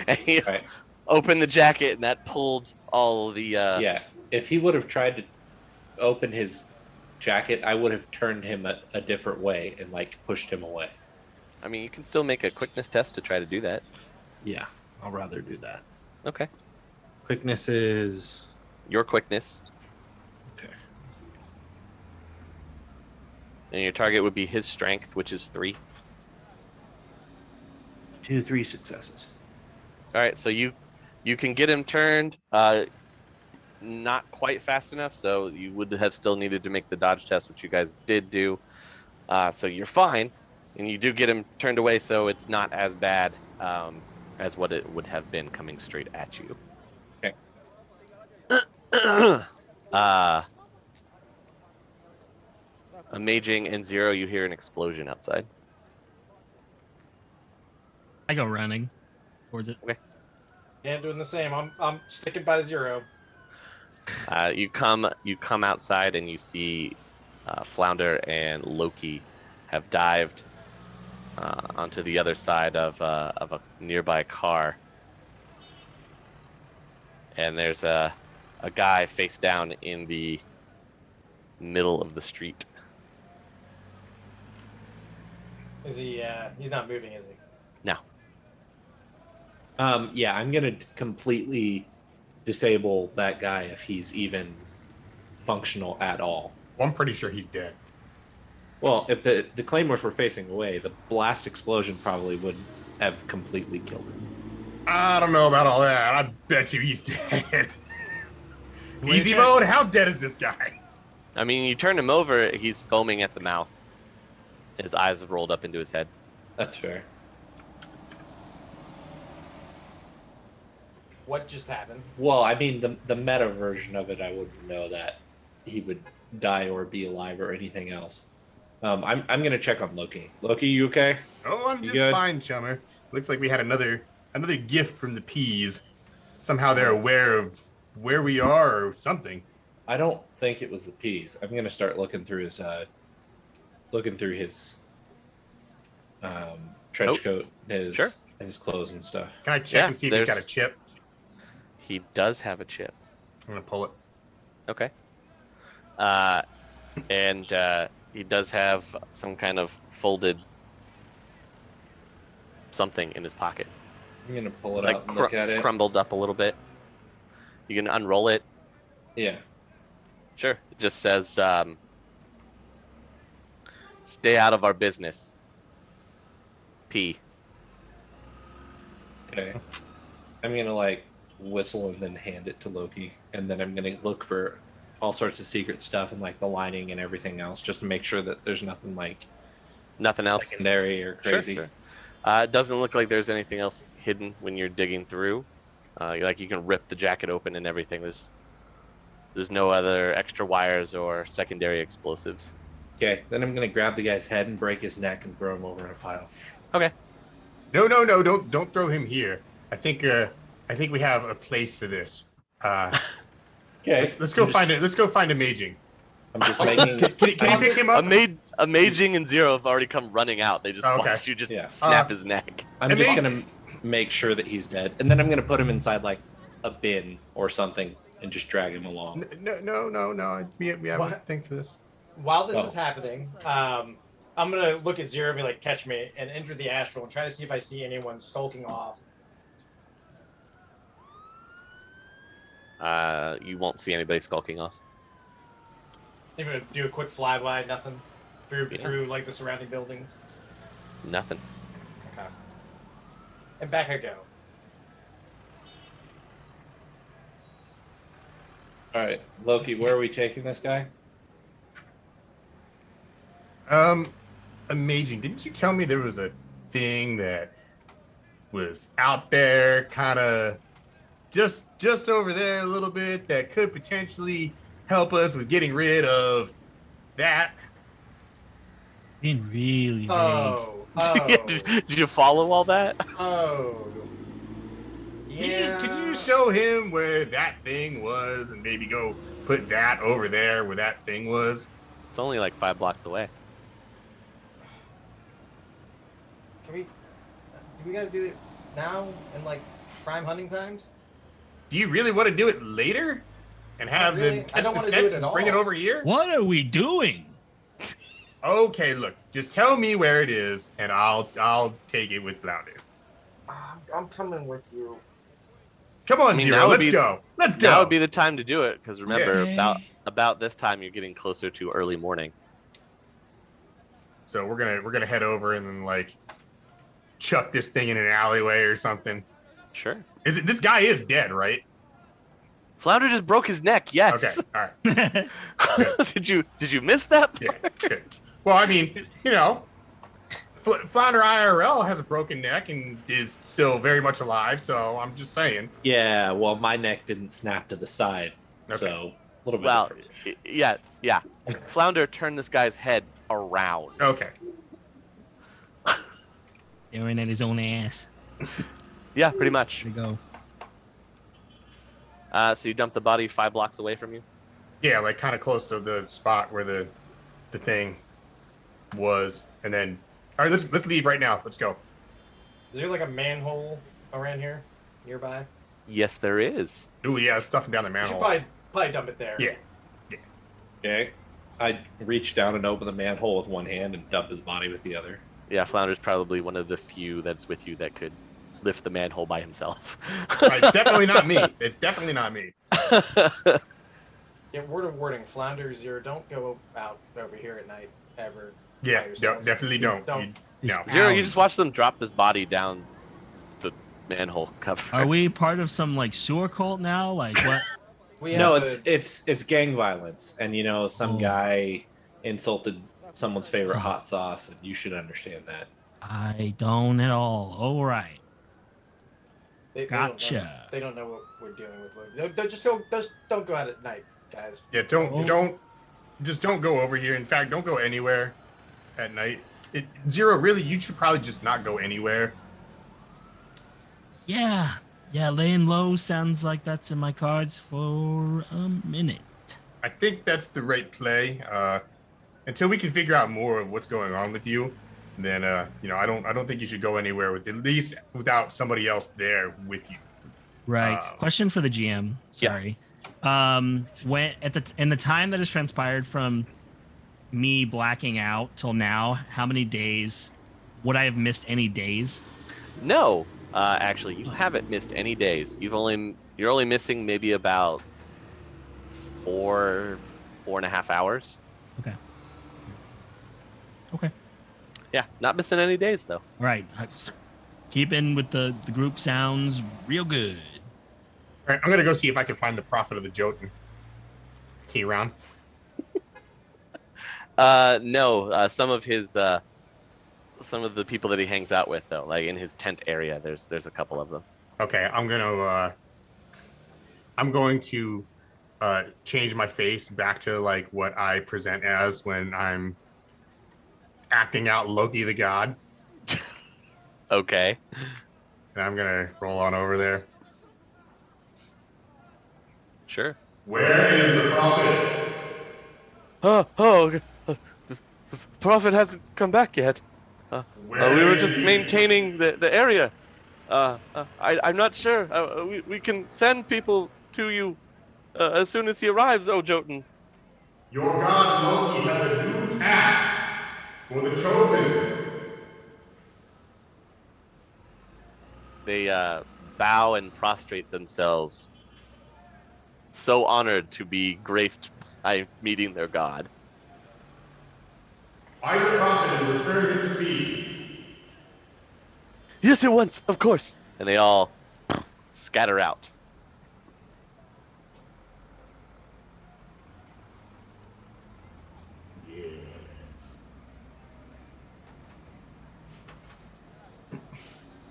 And he Right. opened the jacket and that pulled all the Yeah. If he would have tried to open his jacket, I would have turned him a different way and like pushed him away. I mean, you can still make a quickness test to try to do that. Yeah, I'll rather do that. Okay. Quickness is Your quickness. okay. And your target would be his strength, which is 3. 3 successes. All right, so you can get him turned, not quite fast enough, so you would have still needed to make the dodge test, which you guys did do. So you're fine, and you do get him turned away, so it's not as bad as what it would have been coming straight at you. Okay. Amaging and Zero, you hear an explosion outside. I go running towards it. Yeah, doing the same. I'm sticking by 0. You come outside and you see Flounder and Loki have dived onto the other side of a nearby car, and there's a guy face down in the middle of the street. Is he? He's not moving, is he? No. Yeah, I'm gonna completely disable that guy if he's even functional at all. Well, I'm pretty sure he's dead. Well, if the claymores were facing away, the blast explosion probably would have completely killed him. I don't know about all that. I bet you he's dead. Easy mode? How dead is this guy? I mean, you turn him over, he's foaming at the mouth. His eyes have rolled up into his head. That's fair. What just happened? Well, I mean, the meta version of it, I wouldn't know that he would die or be alive or anything else. I'm gonna check on Loki. Loki, you okay? Oh, I'm You just good? fine, Chummer. Looks like we had another gift from the peas. Somehow they're aware of where we are or something. I don't think it was the peas. I'm gonna start looking through his trench coat, Sure. and his clothes and stuff. Can I check Yeah, and see if he's got a there's- chip? He does have a chip. I'm gonna pull it. Okay. And he does have some kind of folded something in his pocket. I'm gonna pull it It's out and look at it. crumbled up a little bit. You can unroll it. Yeah. Sure. It just says, stay out of our business. P. Okay. I'm gonna like whistle and then hand it to Loki, and then I'm gonna look for all sorts of secret stuff and like the lining and everything else, just to make sure that there's nothing like Nothing else. secondary or crazy. Sure. It doesn't look like there's anything else hidden when you're digging through. Like you can rip the jacket open and everything. There's no other extra wires or secondary explosives. Okay, then I'm gonna grab the guy's head and break his neck and throw him over in a pile. Okay. No, don't throw him here. I think we have a place for this. Okay, Let's go find it. Let's go find Amaging. I'm just making. Can you pick him up? Amaging and Zero have already come running out. They just Okay. watched you just Yeah. snap his neck. I'm just gonna make sure that he's dead, and then I'm gonna put him inside like a bin or something and just drag him along. No. We have a What? thing for this. While this Oh. is happening, I'm gonna look at Zero and be like, "Catch me," and enter the astral and try to see if I see anyone skulking off. You won't see anybody skulking off. Even do a quick flyby, nothing through Yeah. through like the surrounding buildings. Nothing. Okay. And back I go. All right, Loki, where are we taking this guy? Amaging. Didn't you tell me there was a thing that was out there, kind of just over there a little bit, that could potentially help us with getting rid of that? Been really vague. Oh. Did you follow all that? Oh. Yeah. Could you show him where that thing was, and maybe go put that over there where that thing was? It's only like 5 blocks away. Do we gotta do it now in like prime hunting times? Do you really want to do it later, and have really. the I don't catch the wanna do it scent at and bring it all. over here? What are we doing? Okay, look, just tell me where it is, and I'll take it with Flounder. I'm coming with you. Come on, I mean, Zero, now would let's be- go. Let's go. Now would be the time to do it, because remember, Yeah. about this time you're getting closer to early morning. So we're gonna head over and then like chuck this thing in an alleyway or something. Sure. This guy is dead, right? Flounder just broke his neck. Yes. Okay, all right. did you miss that? Yeah, good. Well, I mean, you know, Flounder IRL has a broken neck and is still very much alive, so I'm just saying. Yeah, well, my neck didn't snap to the side, Okay. so a little bit Well, different. yeah. Flounder turned this guy's head around. Okay. Staring at his own ass. Yeah, pretty much. There we go. So you dump the body 5 blocks away from you? Yeah, like kind of close to the spot where the thing was, and then all right, let's leave right now. Let's go. Is there like a manhole around here nearby? Yes, there is. Ooh, yeah, stuffing down the We should manhole. probably dump it there. Yeah. Okay. I reach down and open the manhole with one hand and dump his body with the other. Yeah, Flounder's probably one of the few that's with you that could lift the manhole by himself. It's definitely not me. It's definitely not me. Yeah, word of warning, Flounder Zero, don't go out over here at night ever. Yeah, by yourselves. definitely don't. Don't. No. Zero, you just watch them drop this body down the manhole cover. Are we part of some like sewer cult now? Like what? We No, have it's gang violence, and some Oh. guy insulted someone's favorite hot sauce, and you should understand that. I don't at all. All right. They Gotcha. They don't know what we're dealing with. Just don't go out at night, guys. Yeah, don't go over here. In fact, don't go anywhere at night. Zero, really, you should probably just not go anywhere. Yeah. Yeah, laying low sounds like that's in my cards for a minute. I think that's the right play. Until we can figure out more of what's going on with you, then I don't think you should go anywhere with at least without somebody else there with you. Right. Question for the GM. Sorry. When in the time that has transpired from me blacking out till now, how many days would I have missed any days? No, actually, you haven't missed any days. You're only missing maybe about 4.5 hours. Okay. Yeah, not missing any days though. All right. Keeping with the group sounds real good. All right, I'm gonna go see if I can find the prophet of the Jotun. T-Round. No, some of the people that he hangs out with though, like in his tent area, there's a couple of them. Okay, I'm going to change my face back to like what I present as when I'm acting out Loki the god. Okay. And I'm gonna roll on over there. Sure. Where is the prophet? The prophet hasn't come back yet. We were just maintaining the area. I'm not sure. We can send people to you as soon as he arrives, oh Jotun. Your god Loki has a new task for the chosen. They bow and prostrate themselves, so honored to be graced by meeting their god. Find the prophet and return him to me. Yes, at once, of course. And they all scatter out. Yes.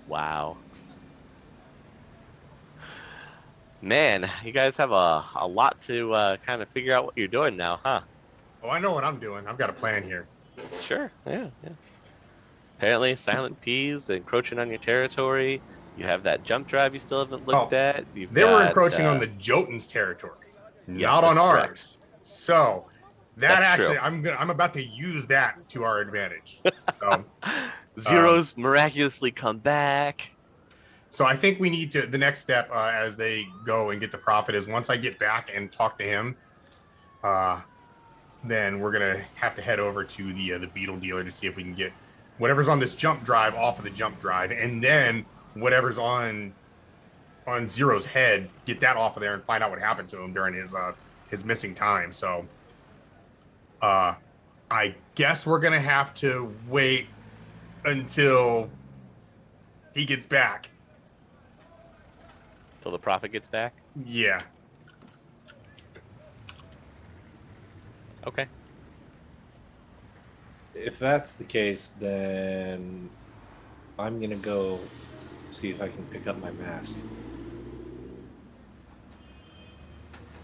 Wow. Man, you guys have a lot to kind of figure out what you're doing now, huh? Oh, I know what I'm doing. I've got a plan here. Sure, yeah. Apparently, Silent P's encroaching on your territory. You have that jump drive you still haven't looked at. They were encroaching on the Jotun's territory, not on that's ours. correct. So that That's actually, true. I'm about to use that to our advantage. Zero's miraculously come back. So I think we need to. The next step as they go and get the prophet is once I get back and talk to him, then we're gonna have to head over to the beetle dealer to see if we can get whatever's on this jump drive off of the jump drive, and then whatever's on Zero's head, get that off of there and find out what happened to him during his missing time. So I guess we're gonna have to wait until he gets back. Till the prophet gets back. Yeah. Okay. If that's the case, then I'm gonna go see if I can pick up my mask.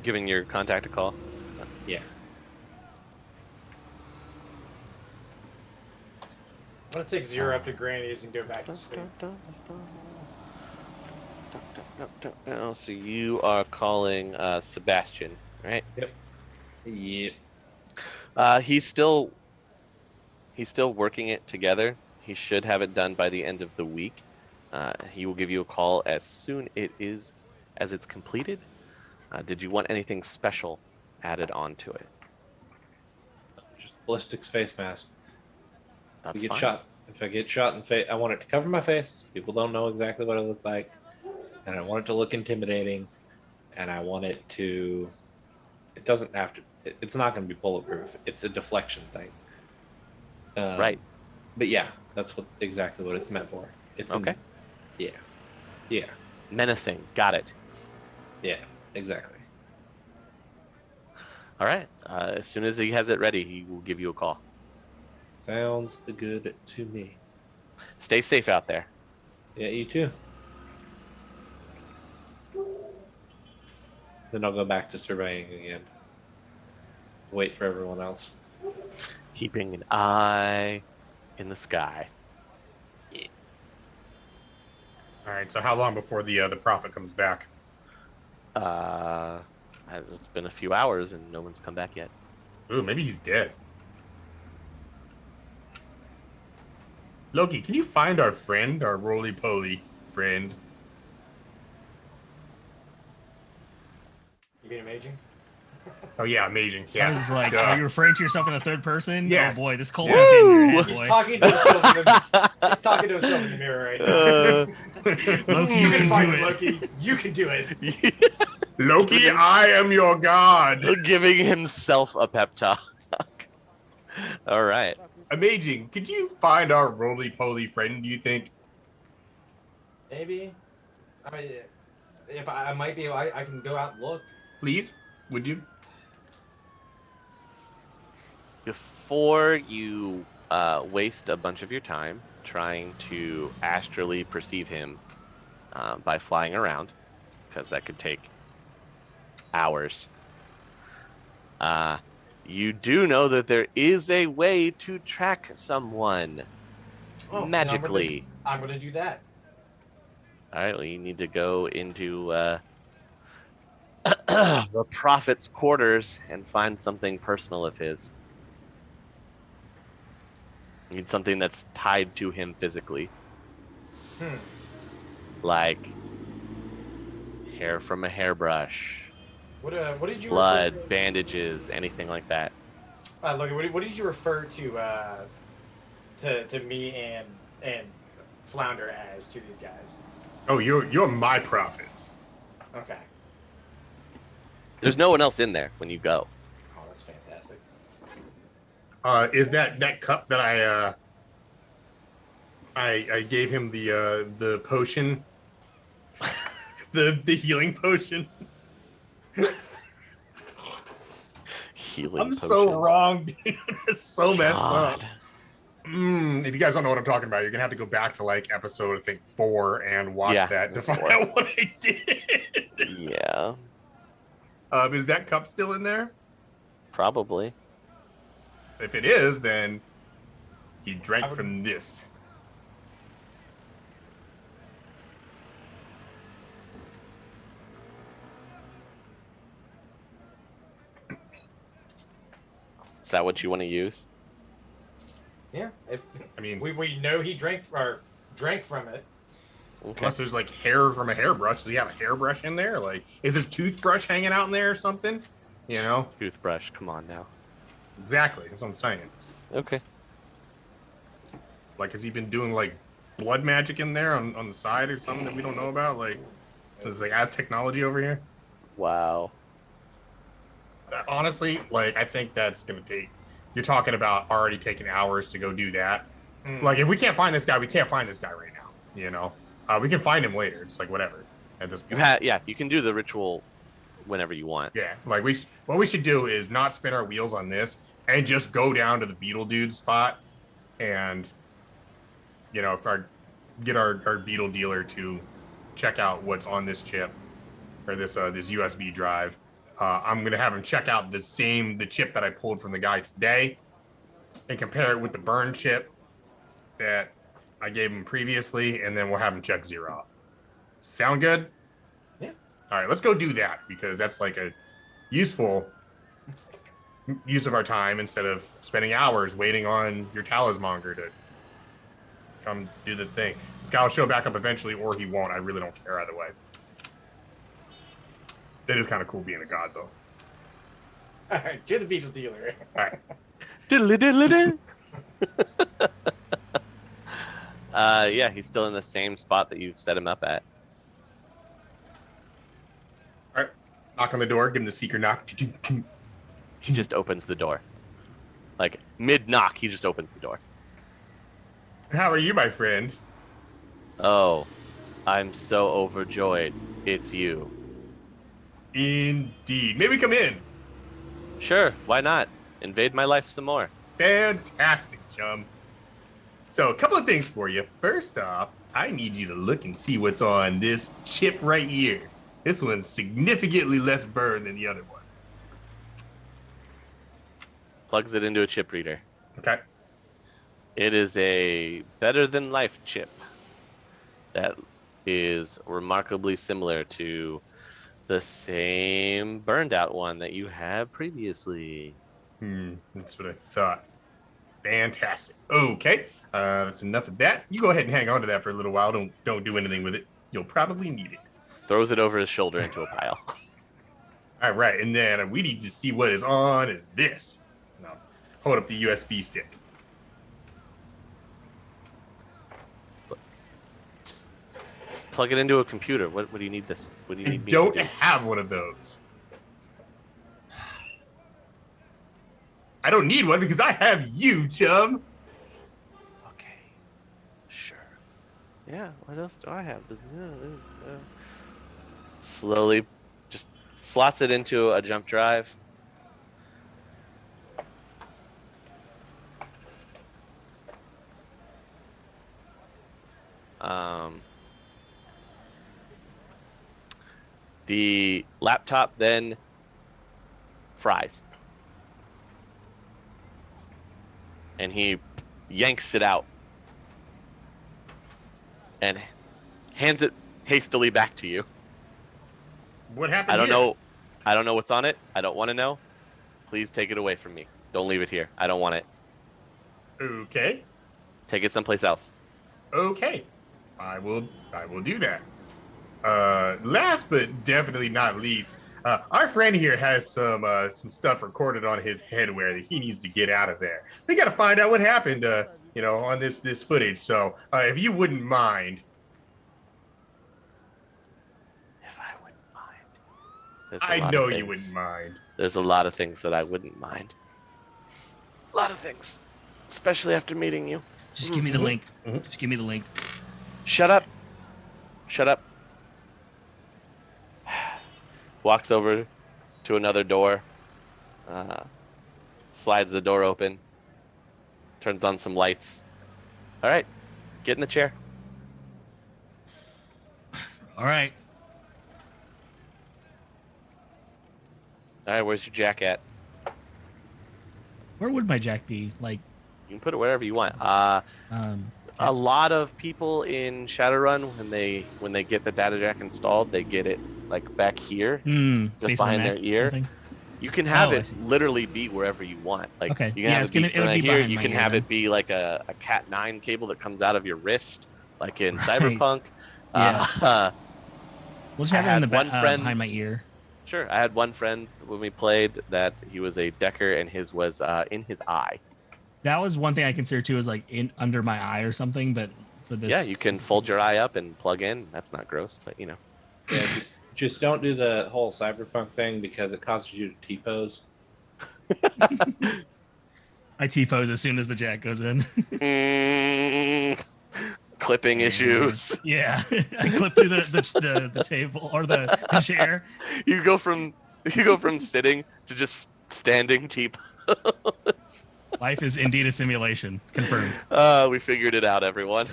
Giving your contact a call. Yeah. I'm gonna take Zero up to Granny's and go back to sleep. Don't know. So you are calling Sebastian, right? Yep. He's still working it together. He should have it done by the end of the week. He will give you a call as soon as it's completed. Did you want anything special added onto it? Just ballistic space mask. That's If I get fine. shot, if I get shot in the face, I want it to cover my face. People don't know exactly what I look like, and I want it to look intimidating, and I want it to. It doesn't have to. It's not going to be bulletproof. It's a deflection thing. Right. But yeah, that's exactly what it's meant for. It's Okay. Yeah. Menacing. Got it. Yeah. Exactly. All right. As soon as he has it ready, he will give you a call. Sounds good to me. Stay safe out there. Yeah, you too. Then I'll go back to surveying again. Wait for everyone else. Keeping an eye in the sky. All right. So how long before the prophet comes back? It's been a few hours and no one's come back yet. Ooh, maybe he's dead. Loki, can you find our friend, our roly-poly friend? You mean amazing? Oh yeah, amazing. I Yeah. was like, Duh. are you referring to yourself in the third person? Yes. Oh boy, this cold is in your head, He's boy. talking to himself. He's talking to himself in the mirror right now. Loki, You you can can find do it, it. Loki. You can do it. Loki, I am your god. Giving himself a pep talk. All right. Amazing. Could you find our roly-poly friend, do you think? Maybe. I mean, if I might be able, I can go out and look. Please? Would you? Before you waste a bunch of your time trying to astrally perceive him by flying around, because that could take hours, you do know that there is a way to track someone magically. I'm gonna do that. All right, well, you need to go into the prophet's quarters and find something personal of his. You need something that's tied to him physically. Like hair from a hairbrush, What did you blood, refer bandages, anything like that. Look, what did you refer to me and Flounder as to these guys? Oh, you're my prophets. Okay. There's no one else in there when you go. Oh, that's fantastic. Is that cup that I gave him the potion, the healing potion? Healing I'm potion. so wrong, dude. It's so messed up. God. If you guys don't know what I'm talking about, you're gonna have to go back to like episode I think 4 and watch Yeah, that to it's find 4. out what I did. Yeah, Is that cup still in there? probably. If it is, then he drank from this. Is that what you want to use? Yeah. I mean, We know he drank from it. Okay. unless there's like hair from a hairbrush. Do you have a hairbrush in there? Like, is his toothbrush hanging out in there or something? You know? Toothbrush. Come on now. Exactly. That's what I'm saying. Okay. Like, has he been doing like blood magic in there on the side or something that we don't know about? Like, this is like as technology over here. Wow. Honestly, like, I think that's gonna take. You're talking about already taking hours to go do that. Like, if we can't find this guy, we can't find this guy right now. You know, we can find him later. It's like whatever at this point. You can do the ritual whenever you want. Yeah, like what we should do is not spin our wheels on this and just go down to the Beetle Dude spot and, you know, get our Beetle dealer to check out what's on this chip or this USB drive. I'm gonna have him check out the chip that I pulled from the guy today and compare it with the burn chip that I gave him previously, and then we'll have him check Zero. Sound good? All right, let's go do that because that's like a useful use of our time instead of spending hours waiting on your talismonger to come do the thing. This guy will show back up eventually, or he won't. I really don't care either way. It is kind of cool being a god, though. All right, to the beetle dealer. All right. Diddly diddly doo. Yeah, he's still in the same spot that you've set him up at. All right. Knock on the door. Give him the secret knock. He just opens the door. Like mid knock, he just opens the door. How are you, my friend? Oh, I'm so overjoyed. It's you. Indeed. Maybe come in. Sure, why not? Invade my life some more. Fantastic, chum. So, a couple of things for you. First off, I need you to look and see what's on this chip right here. This one's significantly less burned than the other one. Plugs it into a chip reader. Okay. It is a better than life chip that is remarkably similar to the same burned out one that you had previously. That's what I thought. Fantastic. Okay. That's enough of that. You go ahead and hang on to that for a little while. Don't do anything with it. You'll probably need it. Throws it over his shoulder into a pile. All right, and then we need to see what is on this. Now, hold up the USB stick. Just plug it into a computer. What do you need this? What do you I need me don't to do? have one of those. I don't need one because I have you, chum. Okay. Sure. Yeah, what else do I have? Slowly just slots it into a jump drive. The laptop then fries. And he yanks it out and hands it hastily back to you. What happened I don't here? know. I don't know what's on it. I don't want to know. Please take it away from me. Don't leave it here. I don't want it. Okay. Take it someplace else. Okay. I will do that. Last but definitely not least, our friend here has some stuff recorded on his headwear that he needs to get out of there. We got to find out what happened, on this footage. So, if you wouldn't mind. If I wouldn't mind. There's a I lot know of you things. wouldn't mind. There's a lot of things that I wouldn't mind. A lot of things. Especially after meeting you. Just give me the link. Mhm. Just give me the link. Shut up. Shut up. Walks over to another door. Slides the door open. Turns on some lights. All right. Get in the chair. All right. All right. Where's your jack at? Where would my jack be? Like, You can put it wherever you want. um, A lot of people in Shadowrun, when they get the data jack installed, they get it like back here, just based on the behind their map, ear. something? You can have Oh, I it see. literally be wherever you want. Like Okay. you can Yeah, have it's it be gonna- it'll right be here. behind You my can ear have then. it be like a Cat 9 cable that comes out of your wrist, like in Right. Cyberpunk. Yeah. We'll just I have it in had the one friend- behind my ear. Sure. I had one friend when we played that he was a decker and his was in his eye. That was one thing I consider too, is like in under my eye or something. But for this, Yeah, you can fold your eye up and plug in. That's not gross, but you know. Yeah, just don't do the whole cyberpunk thing because it causes you to T-pose. I T-pose as soon as the jack goes in. Clipping issues. Yeah, I clip through the table or the chair. You go from sitting to just standing T-pose. Life is indeed a simulation. Confirmed. We figured it out, everyone.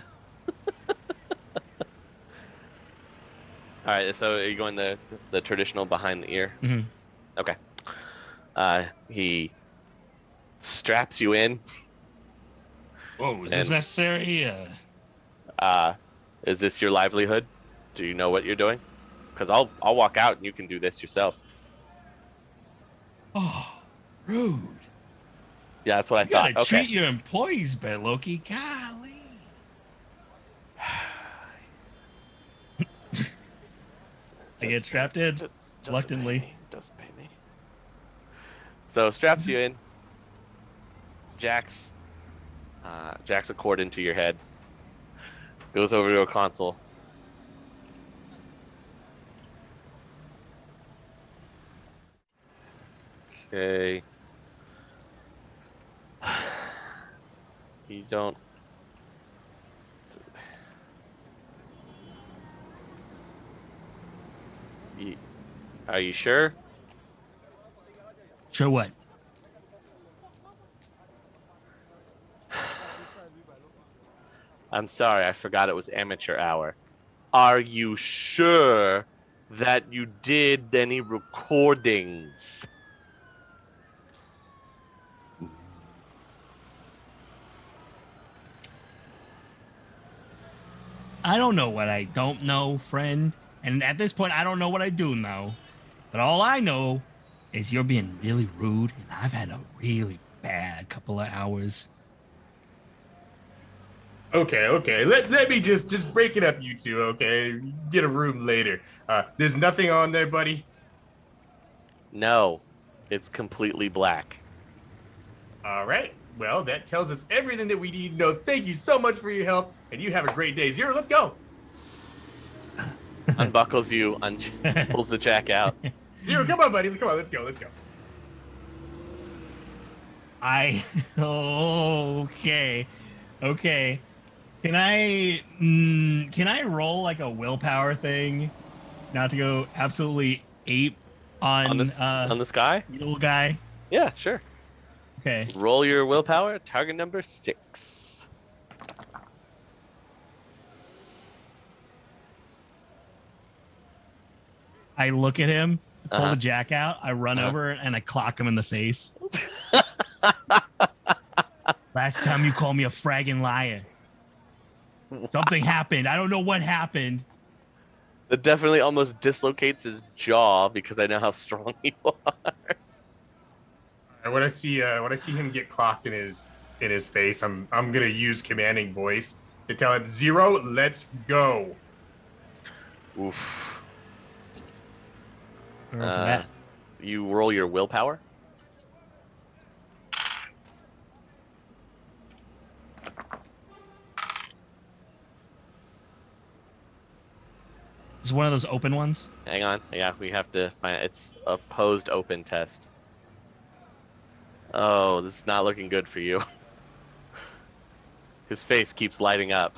All right, so are you going the traditional behind the ear? Mhm. Okay. He straps you in. Whoa, is this And- necessary? Is this your livelihood? Do you know what you're doing? because I'll walk out and you can do this yourself. Oh, rude. Yeah, that's what I You gotta thought. treat Okay. your employees better, Loki. Golly. I get strapped in reluctantly. Doesn't pay me. So straps you in. Jacks a cord into your head. Goes over to a console. Okay. You don't. Are you sure? Sure what? I'm sorry, I forgot it was amateur hour. Are you sure that you did any recordings? I don't know what I don't know, friend. And at this point, I don't know what I do know. But all I know is you're being really rude, and I've had a really bad couple of hours. Okay. Let me just break it up, you two. Okay, get a room later. There's nothing on there, buddy. No, it's completely black. All right. Well, that tells us everything that we need to know. Thank you so much for your help, and you have a great day. Zero, let's go. Unbuckles you, pulls the jack out. Zero, come on, buddy. Come on, let's go. Okay. Can I roll like a willpower thing, not to go absolutely ape on this guy? little guy? Yeah, sure. Okay. Roll your willpower. Target number 6. I look at him, pull Uh-huh. the jack out, I run over and I clock him in the face. Last time you called me a fragging liar. Something happened. I don't know what happened. That definitely almost dislocates his jaw because I know how strong you are. When I see him get clocked in his face, I'm gonna use commanding voice to tell him, Zero, let's go. Oof. Roll for that. You roll your willpower. It's one of those open ones. Hang on. Yeah, we have to find it's a posed open test. Oh, this is not looking good for you. His face keeps lighting up.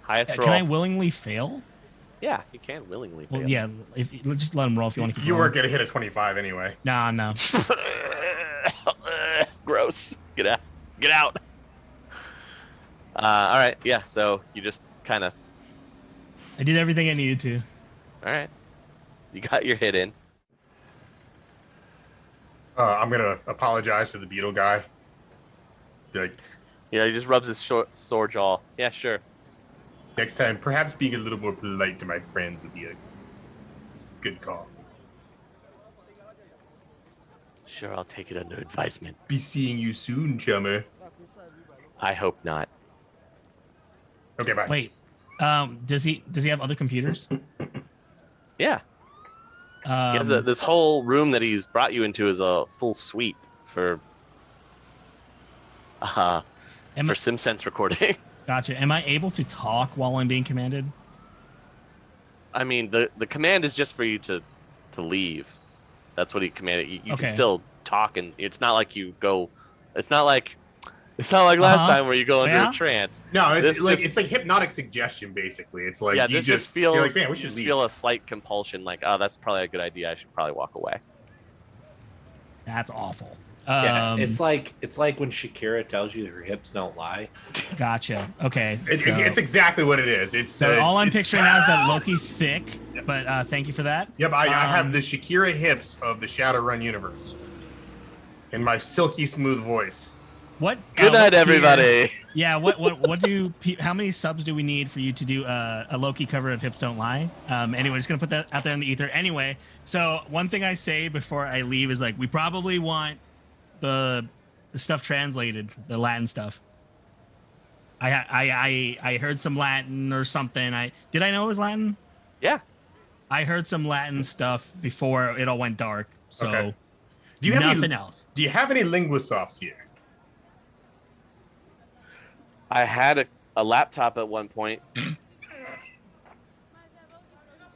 Highest roll. Can I willingly fail? Yeah, you can willingly fail. Well, yeah. If just let him roll if you want to keep You rolling. weren't gonna hit a 25 anyway. No. Gross. Get out. Get out. All right. Yeah. So you just kind of. I did everything I needed to. All right. You got your hit in. I'm gonna apologize to the beetle guy. Be like, Yeah, he just rubs his sore jaw. Yeah, sure. next time, perhaps being a little more polite to my friends would be a good call. Sure, I'll take it under advisement. Be seeing you soon, chummer. I hope not. Okay, bye. Wait. Does he have other computers? Yeah. He has this whole room that he's brought you into is a full suite for SimSense recording. Gotcha. Am I able to talk while I'm being commanded? I mean, the command is just for you to leave. That's what he commanded. You Okay. can still talk, and it's not like you go. It's not like last time where you go into Yeah? a trance. No, it's This like just- it's like hypnotic suggestion, basically. It's like Yeah, you this just feels. you're like, man, we you should just leave. feel a slight compulsion, like, oh, that's probably a good idea. I should probably walk away. That's awful. Yeah, it's like when Shakira tells you her hips don't lie. Gotcha. Okay. It's exactly what it is. It's So all I'm it's- picturing now is that Loki's thick, but thank you for that. Yep, I have the Shakira hips of the Shadowrun universe in my silky smooth voice. What? Good night, what tier- everybody. Yeah. What do? How many subs do we need for you to do a Loki cover of Hips Don't Lie? Anyway, just gonna put that out there in the ether. Anyway, so one thing I say before I leave is like we probably want the stuff translated, the Latin stuff. I heard some Latin or something. I know it was Latin. Yeah. I heard some Latin stuff before it all went dark. So Okay. Do you have nothing any, else. Do you have any linguisofts here? I had a laptop at one point.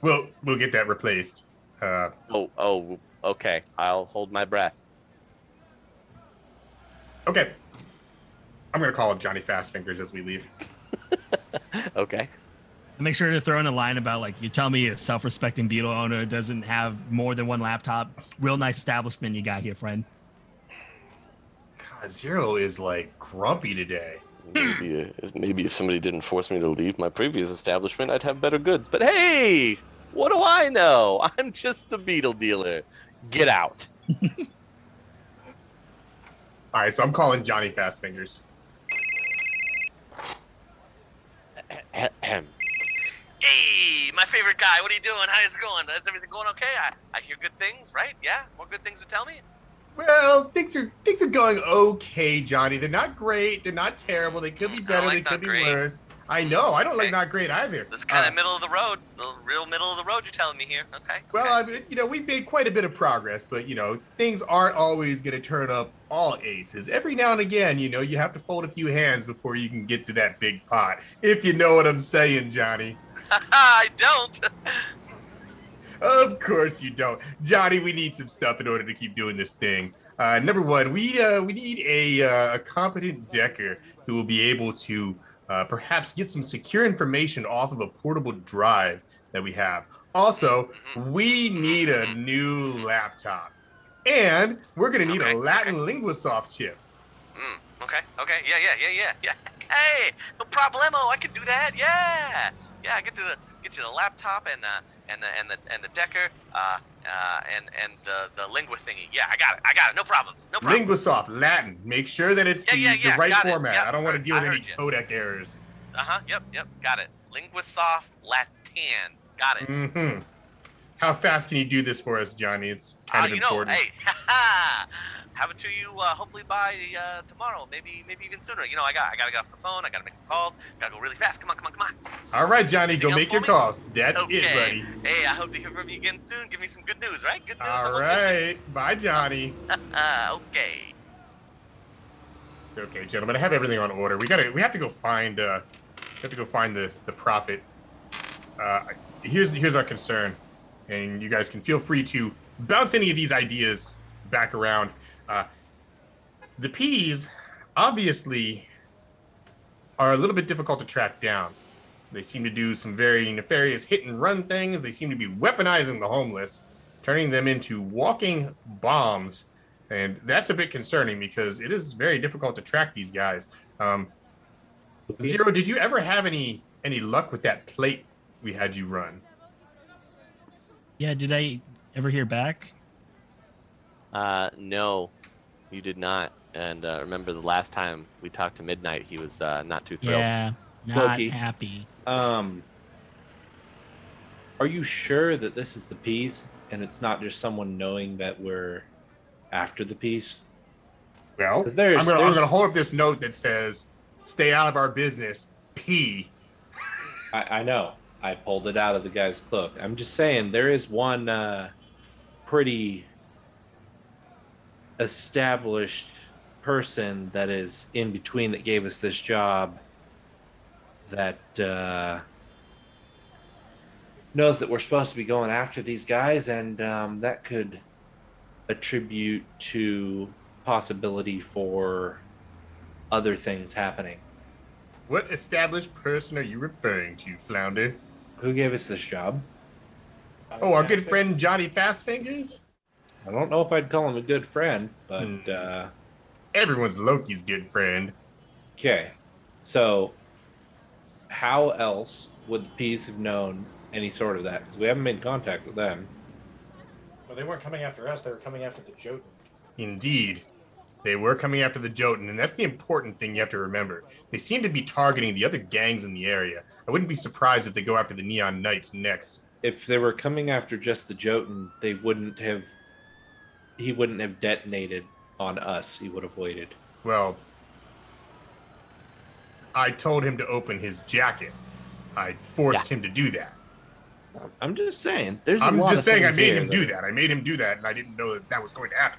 We'll get that replaced. Oh, okay. I'll hold my breath. Okay. I'm gonna call up Johnny Fastfingers as we leave. Okay. Make sure to throw in a line about like you tell me a self-respecting Beetle owner doesn't have more than one laptop. Real nice establishment you got here, friend. God, Zero is like grumpy today. Maybe if somebody didn't force me to leave my previous establishment, I'd have better goods. But hey, what do I know? I'm just a beetle dealer. Get out. All right, so I'm calling Johnny Fastfingers. Hey, my favorite guy. What are you doing? How's it going? Is everything going okay? I hear good things, right? Yeah, more good things to tell me. Well, things are going okay, Johnny. They're not great. They're not terrible. They could be better. like They could be not great. worse. I know. I don't like Okay. not great either. That's kind of middle of the road, the real middle of the road. You're telling me here, okay? Well, okay. we've made quite a bit of progress, but things aren't always going to turn up all aces. Every now and again, you have to fold a few hands before you can get to that big pot. If you know what I'm saying, Johnny. I don't. Of course you don't, Johnny. We need some stuff in order to keep doing this thing. Number one, we need a competent decker who will be able to perhaps get some secure information off of a portable drive that we have. Also, we need a new laptop, and we're gonna need a Latin Linguisoft chip. Okay. Yeah. Hey, no problemo. I can do that. Yeah. I get you the laptop and the decker and the lingua thingy. Yeah, I got it. No problems. Linguisoft Latin. Make sure that it's the right got it. format. Yep. I don't want to deal with I any heard you. codec errors. Yep. Got it. Linguisoft Latin. Got it. Mm-hmm. How fast can you do this for us, Johnny? It's kind of important. Hey, have it to you hopefully by tomorrow, maybe even sooner. I gotta get off the phone. I gotta make some calls. Gotta go really fast. Come on. All right, Johnny, Anything go else make your for me? calls. That's it, buddy. Hey, I hope to hear from you again soon. Give me some good news, right? Good news. All right. Bye, Johnny. Okay. Okay, gentlemen, I have everything on order. We have to go find the prophet. Here's our concern, and you guys can feel free to bounce any of these ideas back around. The P's obviously are a little bit difficult to track down. They seem to do some very nefarious hit and run things. They seem to be weaponizing the homeless, turning them into walking bombs. And that's a bit concerning because it is very difficult to track these guys. Zero, did you ever have any luck with that plate we had you run? Yeah, did I ever hear back? No, you did not. And remember the last time we talked to Midnight, he was not too thrilled. Yeah, not Loki. happy. Are you sure that this is the piece and it's not just someone knowing that we're after the piece? Well, 'Cause I'm gonna hold up this note that says, "Stay out of our business." P. I know. I pulled it out of the guy's cloak. I'm just saying there is one pretty established person that is in between that gave us this job that knows that we're supposed to be going after these guys, and that could attribute to possibility for other things happening. What established person are you referring to, Flounder? Who gave us this job? Oh, our good friend Johnny Fastfingers? I don't know if I'd call him a good friend, but Everyone's Loki's good friend. okay. So how else would the Peas have known any sort of that? Because we haven't made contact with them. Well, they weren't coming after us. They were coming after the Jotun. Indeed. They were coming after the Jotun, and that's the important thing you have to remember. They seem to be targeting the other gangs in the area. I wouldn't be surprised if they go after the Neon Knights next. If they were coming after just the Jotun, he wouldn't have detonated on us. He would have waited. Well, I told him to open his jacket. I forced him to do that. I'm just saying. There's I'm just saying I made him do that. I made him do that, and I didn't know that was going to happen.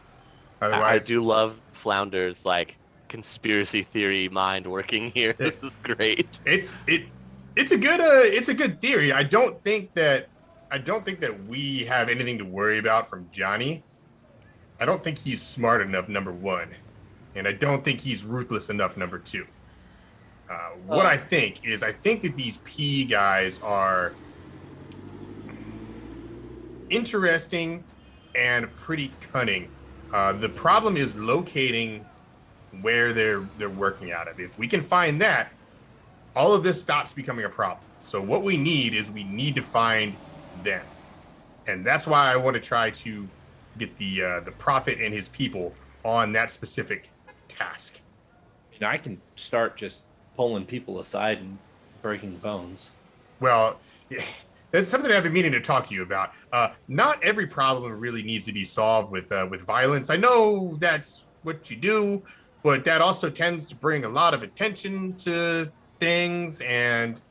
Otherwise, I do love Flounder's like conspiracy theory mind working here. This is great. It's a good theory. I don't think that we have anything to worry about from Johnny. I don't think he's smart enough, number one, and I don't think he's ruthless enough, number two. What I think that these P guys are interesting and pretty cunning. The problem is locating where they're working out of. If we can find that, all of this stops becoming a problem. So what we need to find them, and that's why I want to try to get the Prophet and his people on that specific task. I can start just pulling people aside and breaking bones. Well, that's something I've been meaning to talk to you about. Not every problem really needs to be solved with violence. I know that's what you do, but that also tends to bring a lot of attention to things, and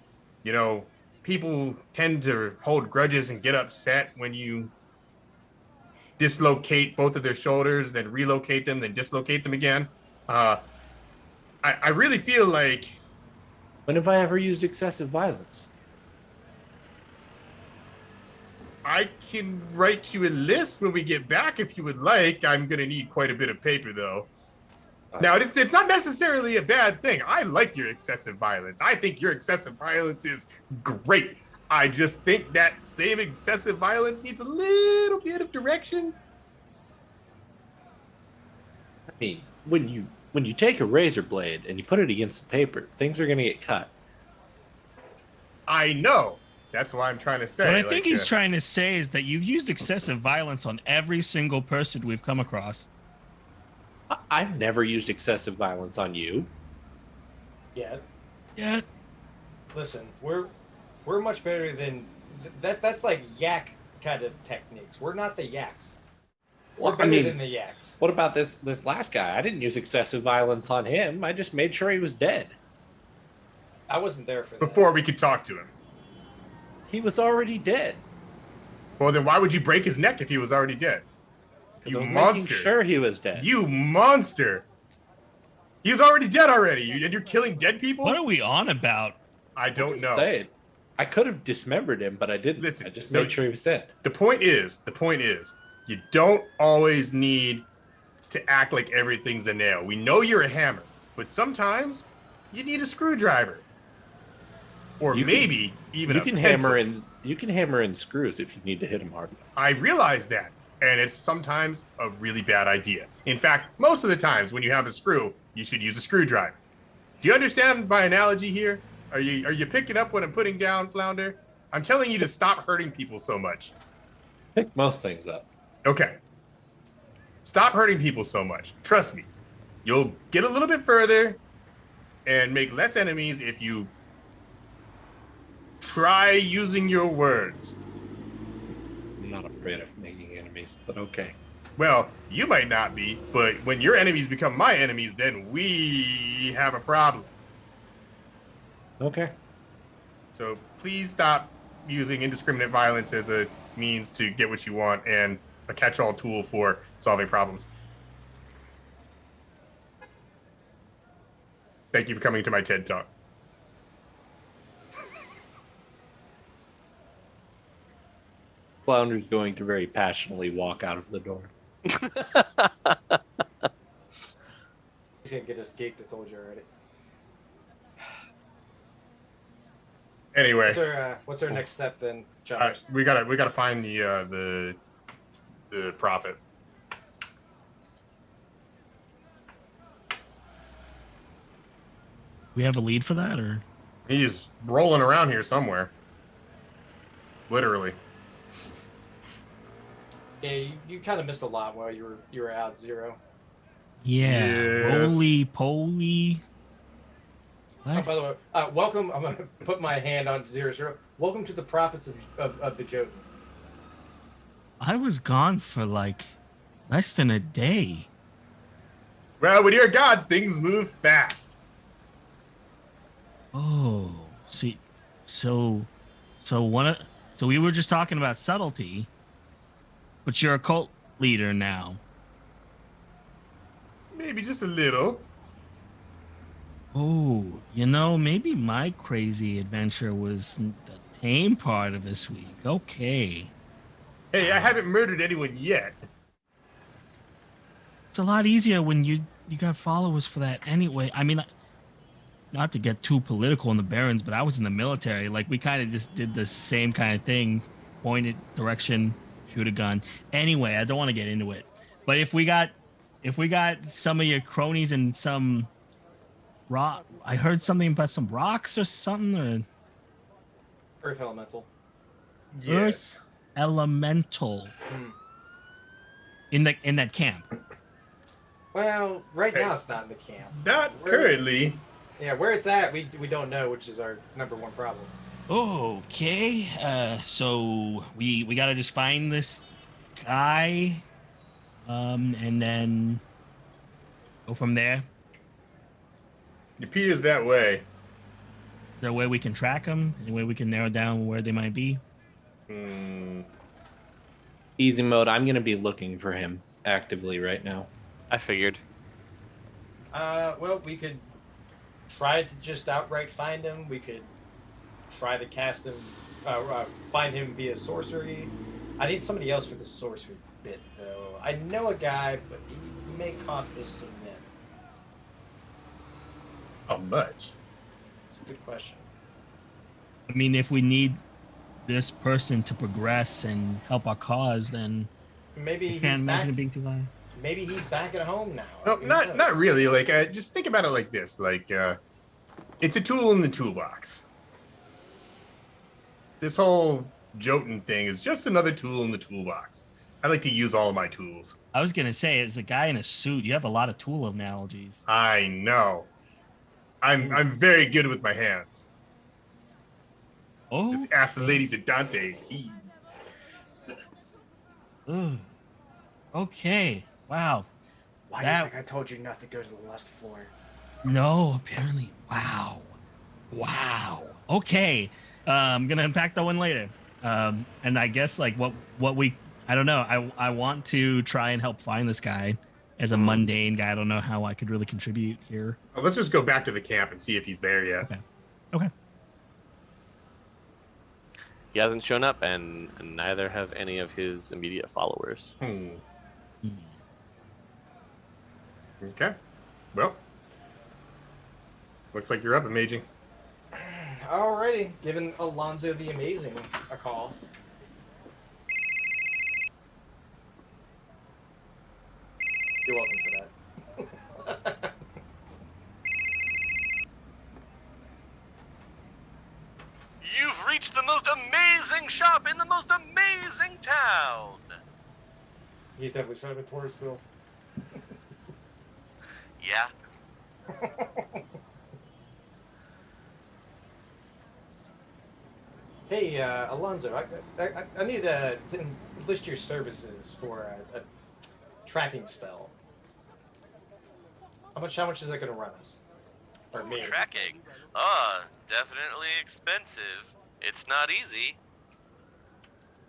people tend to hold grudges and get upset when you dislocate both of their shoulders, then relocate them, then dislocate them again. I really feel like... When have I ever used excessive violence? I can write you a list when we get back if you would like. I'm going to need quite a bit of paper, though. Now, it's not necessarily a bad thing. I like your excessive violence. I think your excessive violence is great. I just think that same excessive violence needs a little bit of direction. I mean, when you take a razor blade and you put it against the paper, things are going to get cut. I know. That's what I'm trying to say. What I think he's trying to say is that you've used excessive violence on every single person we've come across. I've never used excessive violence on you. Yeah. Yeah. Listen, we're much better than that. That's like yak kind of techniques. We're not the yaks. We're better than the yaks. What about this last guy? I didn't use excessive violence on him. I just made sure he was dead. I wasn't there for that. Before we could talk to him. He was already dead. Well, then why would you break his neck if he was already dead? You monster. Sure he was dead. You monster. He's already dead already. And you're killing dead people? What are we on about? I don't know. Say it. I could have dismembered him, but I didn't. Listen, I just made sure he was dead. The point is, you don't always need to act like everything's a nail. We know you're a hammer, but sometimes you need a screwdriver. Or maybe even a pencil. You can hammer in screws if you need to hit them hard. I realize that. And it's sometimes a really bad idea. In fact, most of the times when you have a screw, you should use a screwdriver. Do you understand my analogy here? Are you picking up what I'm putting down, Flounder? I'm telling you to stop hurting people so much. Pick most things up. Okay. Stop hurting people so much. Trust me. You'll get a little bit further and make less enemies if you try using your words. I'm not afraid of making enemies, but okay. Well, you might not be, but when your enemies become my enemies, then we have a problem. Okay. So please stop using indiscriminate violence as a means to get what you want and a catch-all tool for solving problems. Thank you for coming to my TED Talk. Flounder's going to very passionately walk out of the door. He's gonna get us geeked. I told you already. Anyway, what's our next step then, John? we gotta find the prophet. We have a lead for that, or He's rolling around here somewhere. Literally. Yeah, you kind of missed a lot while you were out, Zero. Yeah. Yes. Roly poly. Oh, What? by the way, welcome. I'm gonna put my hand on 00. Welcome to the prophets of the Jotun. I was gone for like less than a day. Well, when you're a god, things move fast. Oh, see, so, so one of, so we were just talking about subtlety, but you're a cult leader now. Maybe just a little. Oh, maybe my crazy adventure was the tame part of this week. Okay. Hey, I haven't murdered anyone yet. It's a lot easier when you got followers for that anyway. I mean, not to get too political in the barons, but I was in the military. Like we kind of just did the same kind of thing, pointed direction, shoot a gun. Anyway, I don't want to get into it. But if we got some of your cronies and some rock, I heard something about some rocks or something, or Earth Elemental. Yes. elemental Hmm. in that camp. Well, right Hey. now it's not in the camp. Not Where- currently. Yeah, where it's at, we don't know, which is our number one problem. Okay, so we gotta just find this guy, and then go from there. It appears that way. Is there a way we can track them? Any way we can narrow down where they might be? Hmm. Easy mode. I'm gonna be looking for him actively right now. I figured. Well, we could try to just outright find him. We could try to cast him, find him via sorcery. I need somebody else for the sorcery bit, though. I know a guy, but he may cost us some men. How much? It's a good question. I mean, if we need this person to progress and help our cause, then Maybe I he's can't back. imagine it being too high. Maybe he's back at home now. No, Who not knows? really. Like, just think about it like this. Like, it's a tool in the toolbox. This whole Jotun thing is just another tool in the toolbox. I like to use all of my tools. I was gonna say, as a guy in a suit, you have a lot of tool analogies. I know. I'm very good with my hands. Oh, Just ask the ladies at Dante's. ugh. Okay. Wow. Why That- do you think I told you not to go to the last floor? No, apparently. Wow. Wow. Okay. I'm gonna unpack that one later. And I guess like what we I don't know. I want to try and help find this guy as a mundane guy. I don't know how I could really contribute here. Well, let's just go back to the camp and see if he's there yet. Okay. He hasn't shown up, and neither have any of his immediate followers. Hmm. Okay. Well, looks like you're up, Amaging. Alrighty, giving Alonzo the Amazing a call. You're welcome for that. You've reached the most amazing shop in the most amazing town. He's definitely set up in Torresville. Yeah. Hey, Alonzo, I need to list your services for a tracking spell. How much is that going to run us? Or me? Tracking. Definitely expensive. It's not easy.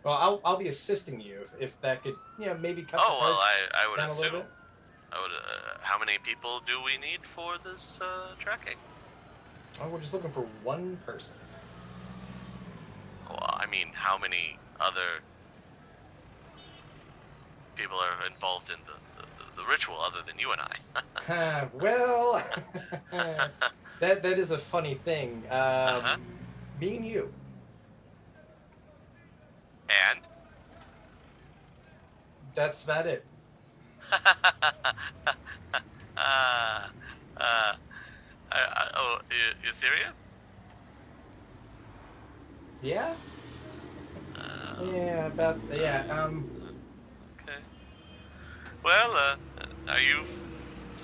Well, I'll be assisting you if that could, maybe cut Oh, the well, price I would down a little assume. bit. How many people do we need for this tracking? Oh, we're just looking for one person. Well, I mean, how many other people are involved in the ritual other than you and I? Well, that is a funny thing. Me and you. And? That's about it. Oh, you serious? Yeah. Yeah. Okay. Well, are you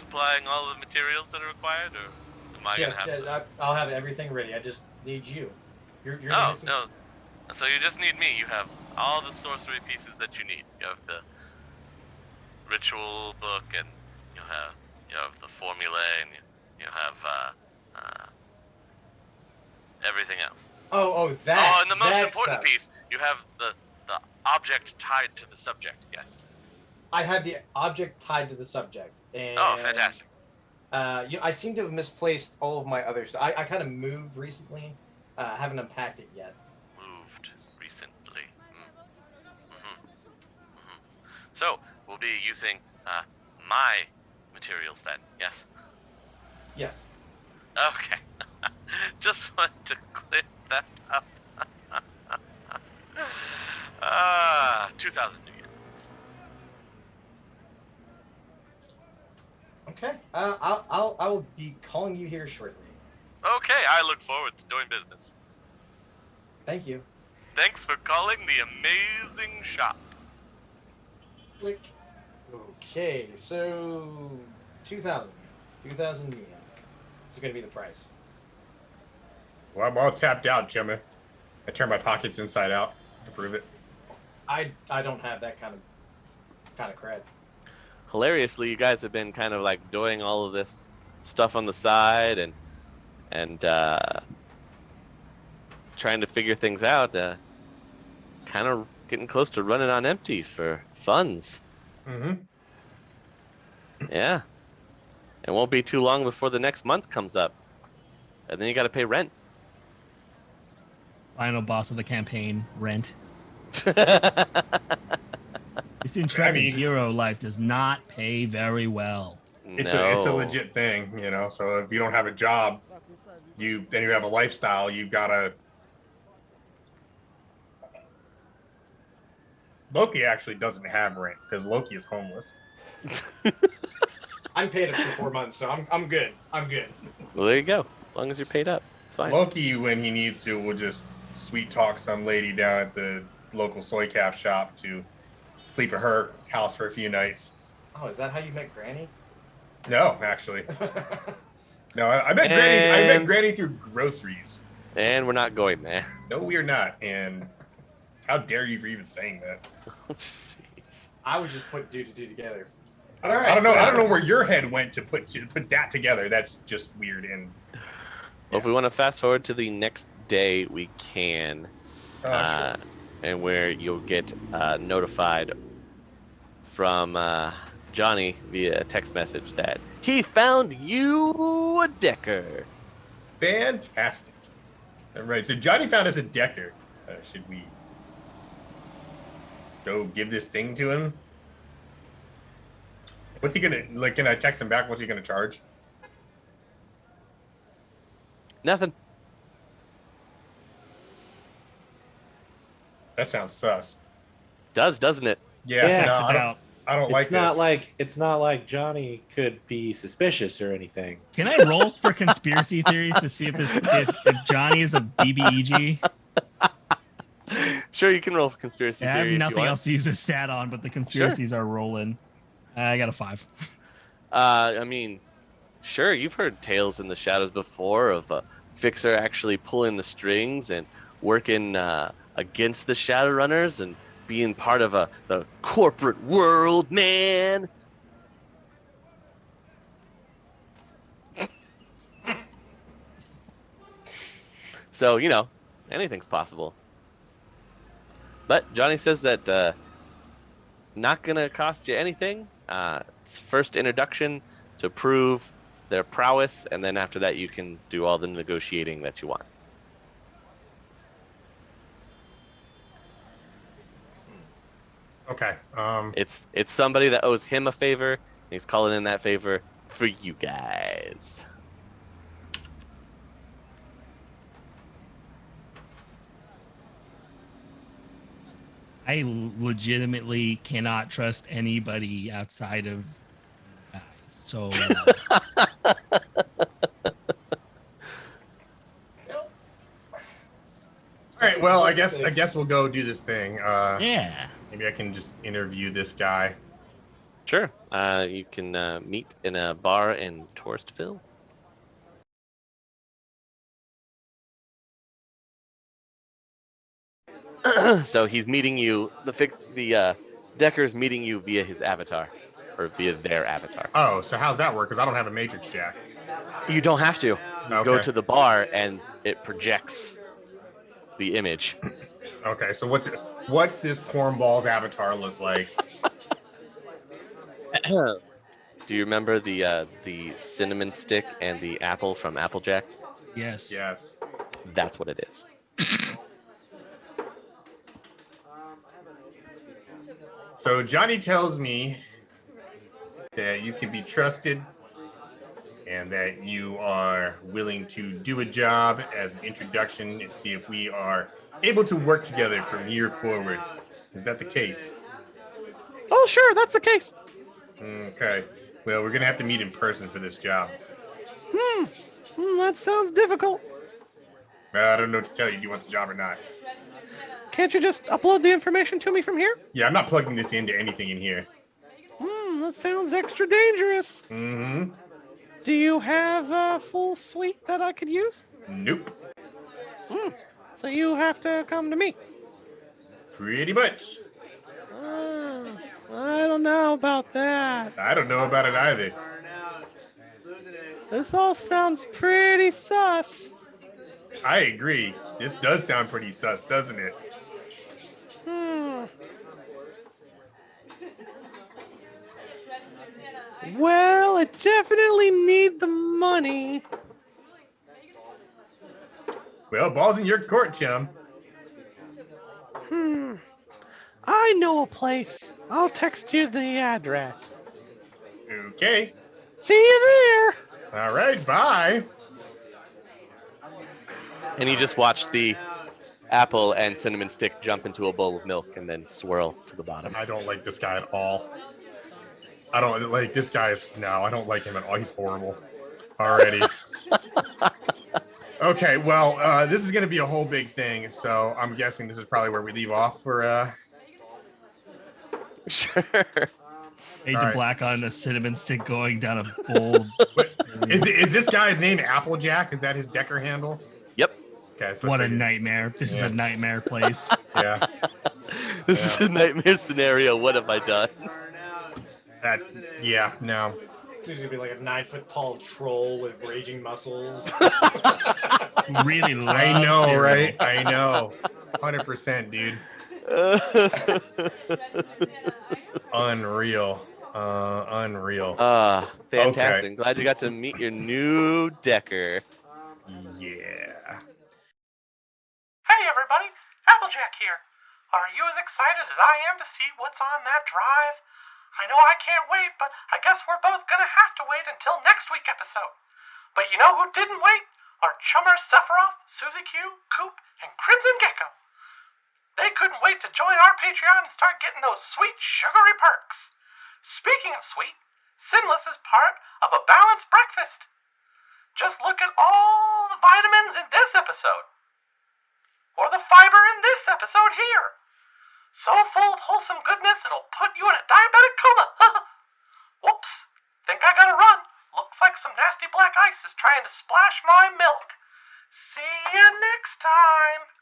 supplying all the materials that are required, or am I Yes, gonna have? I'll have everything ready. I just need you. You're the Oh missing. no! So you just need me. You have all the sorcery pieces that you need. You have the ritual book, and you have the formula, and you have everything else. Oh, that. Oh, and the most that important stuff. piece, you have the object tied to the subject. Yes. I had the object tied to the subject. And, Oh, fantastic. I seem to have misplaced all of my other stuff. I kind of moved recently. Haven't unpacked it yet. Moved recently. So we'll be using my materials then. Yes. Yes. Okay. Just wanted to clear that up. 2,000 new yen. Okay. I will be calling you here shortly. Okay, I look forward to doing business. Thank you. Thanks for calling the amazing shop. Click. Okay, so 2,000 yen. This is gonna be the price. Well, I'm all tapped out, Gemma. I turn my pockets inside out to prove it. I don't have that kind of cred. Hilariously, you guys have been kind of like doing all of this stuff on the side and trying to figure things out. Kind of getting close to running on empty for funds. Mm-hmm. Yeah. It won't be too long before the next month comes up. And then you got to pay rent. Final boss of the campaign, rent. Yeah. This intrepid I mean- hero life does not pay very well. It's a legit thing, you know. So if you don't have a job, you have a lifestyle. You gotta. Loki actually doesn't have rent because Loki is homeless. I'm paid up for 4 months, so I'm good. I'm good. Well, there you go. As long as you're paid up, it's fine. Loki, when he needs to, will just sweet talk some lady down at the local soy calf shop to sleep at her house for a few nights. Oh, is that how you met Granny? No, actually, no. I met Granny. I met Granny through groceries. And we're not going there. No, we are not. And how dare you for even saying that? Jeez. I was just putting two to two together. But I all right, don't know. so- I don't know where your head went to put that together. That's just weird. And Well, if we want to fast forward to the next day, we can. sure. And where you'll get notified from Johnny via text message that he found you a decker. Fantastic. All right. So Johnny found us a decker. Should we go give this thing to him? What's he gonna like? Can I text him back? What's he gonna charge? Nothing. That sounds sus. Doesn't it? Yeah. Yeah, so no, Exit out. I don't like this. It's not like Johnny could be suspicious or anything. Can I roll for conspiracy theories to see if Johnny is the BBEG? Sure, you can roll for conspiracy Yeah, I theory have if you nothing want. else to use this stat on, but the conspiracies are rolling. I got a 5. I mean, sure, you've heard tales in the shadows before of a fixer actually pulling the strings and working against the Shadowrunners and being part of the corporate world, man. So, anything's possible. But Johnny says that not gonna cost you anything. It's first introduction to prove their prowess, and then after that you can do all the negotiating that you want. Okay. It's somebody that owes him a favor, and he's calling in that favor for you guys. I legitimately cannot trust anybody outside of guys. So All right. Well, I guess we'll go do this thing. yeah. Maybe I can just interview this guy. Sure. You can meet in a bar in Touristville. So he's meeting you. The Decker's meeting you via his avatar, or via their avatar. Oh, so how's that work? Because I don't have a Matrix Jack. You don't have to. You go Okay. to the bar and it projects the image. Okay, so what's this cornball's avatar look like? Do you remember the cinnamon stick and the apple from Apple Jacks? Yes. Yes. That's what it is. So Johnny tells me that you can be trusted and that you are willing to do a job as an introduction and see if we are able to work together from here forward. Is that the case? Oh, sure, that's the case. Okay. Well, we're going to have to meet in person for this job. That sounds difficult. I don't know what to tell you. Do you want the job or not? Can't you just upload the information to me from here? Yeah, I'm not plugging this into anything in here. That sounds extra dangerous. Mm-hmm. Do you have a full suite that I could use? Nope. So you have to come to me. Pretty much. I don't know about that. I don't know about it either. This all sounds pretty sus. I agree. This does sound pretty sus, doesn't it? Well, I definitely need the money. Well, ball's in your court, chum. I know a place. I'll text you the address. Okay. See you there. All right, bye. And you just watch the apple and cinnamon stick jump into a bowl of milk and then swirl to the bottom. I don't like this guy at all. I don't like this guy. I don't like him at all. He's horrible already. Okay, well, this is going to be a whole big thing, so I'm guessing this is probably where we leave off for... Sure. Fade to right. black on a cinnamon stick going down a bold. Is this guy's name Applejack? Is that his Decker handle? Yep. Okay, so What a nightmare. This is a nightmare place. Yeah. This is a nightmare scenario. What have I done? No. He's gonna be like a 9-foot-tall troll with raging muscles. Really loves I know, cereal. right? I know. 100%, dude. Unreal. Unreal. Fantastic. Okay. Glad you got to meet your new Decker. Yeah. Hey everybody, Applejack here. Are you as excited as I am to see what's on that drive? I know I can't wait, but I guess we're both gonna have to wait until next week's episode. But you know who didn't wait? Our chummers Sephiroth, Suzy Q, Coop, and Crimson Gecko. They couldn't wait to join our Patreon and start getting those sweet, sugary perks. Speaking of sweet, SINless is part of a balanced breakfast. Just look at all the vitamins in this episode. Or the fiber in this episode here. So full of wholesome goodness, it'll put you in a diabetic coma. Whoops. Think I gotta run. Looks like some nasty black ice is trying to splash my milk. See you next time.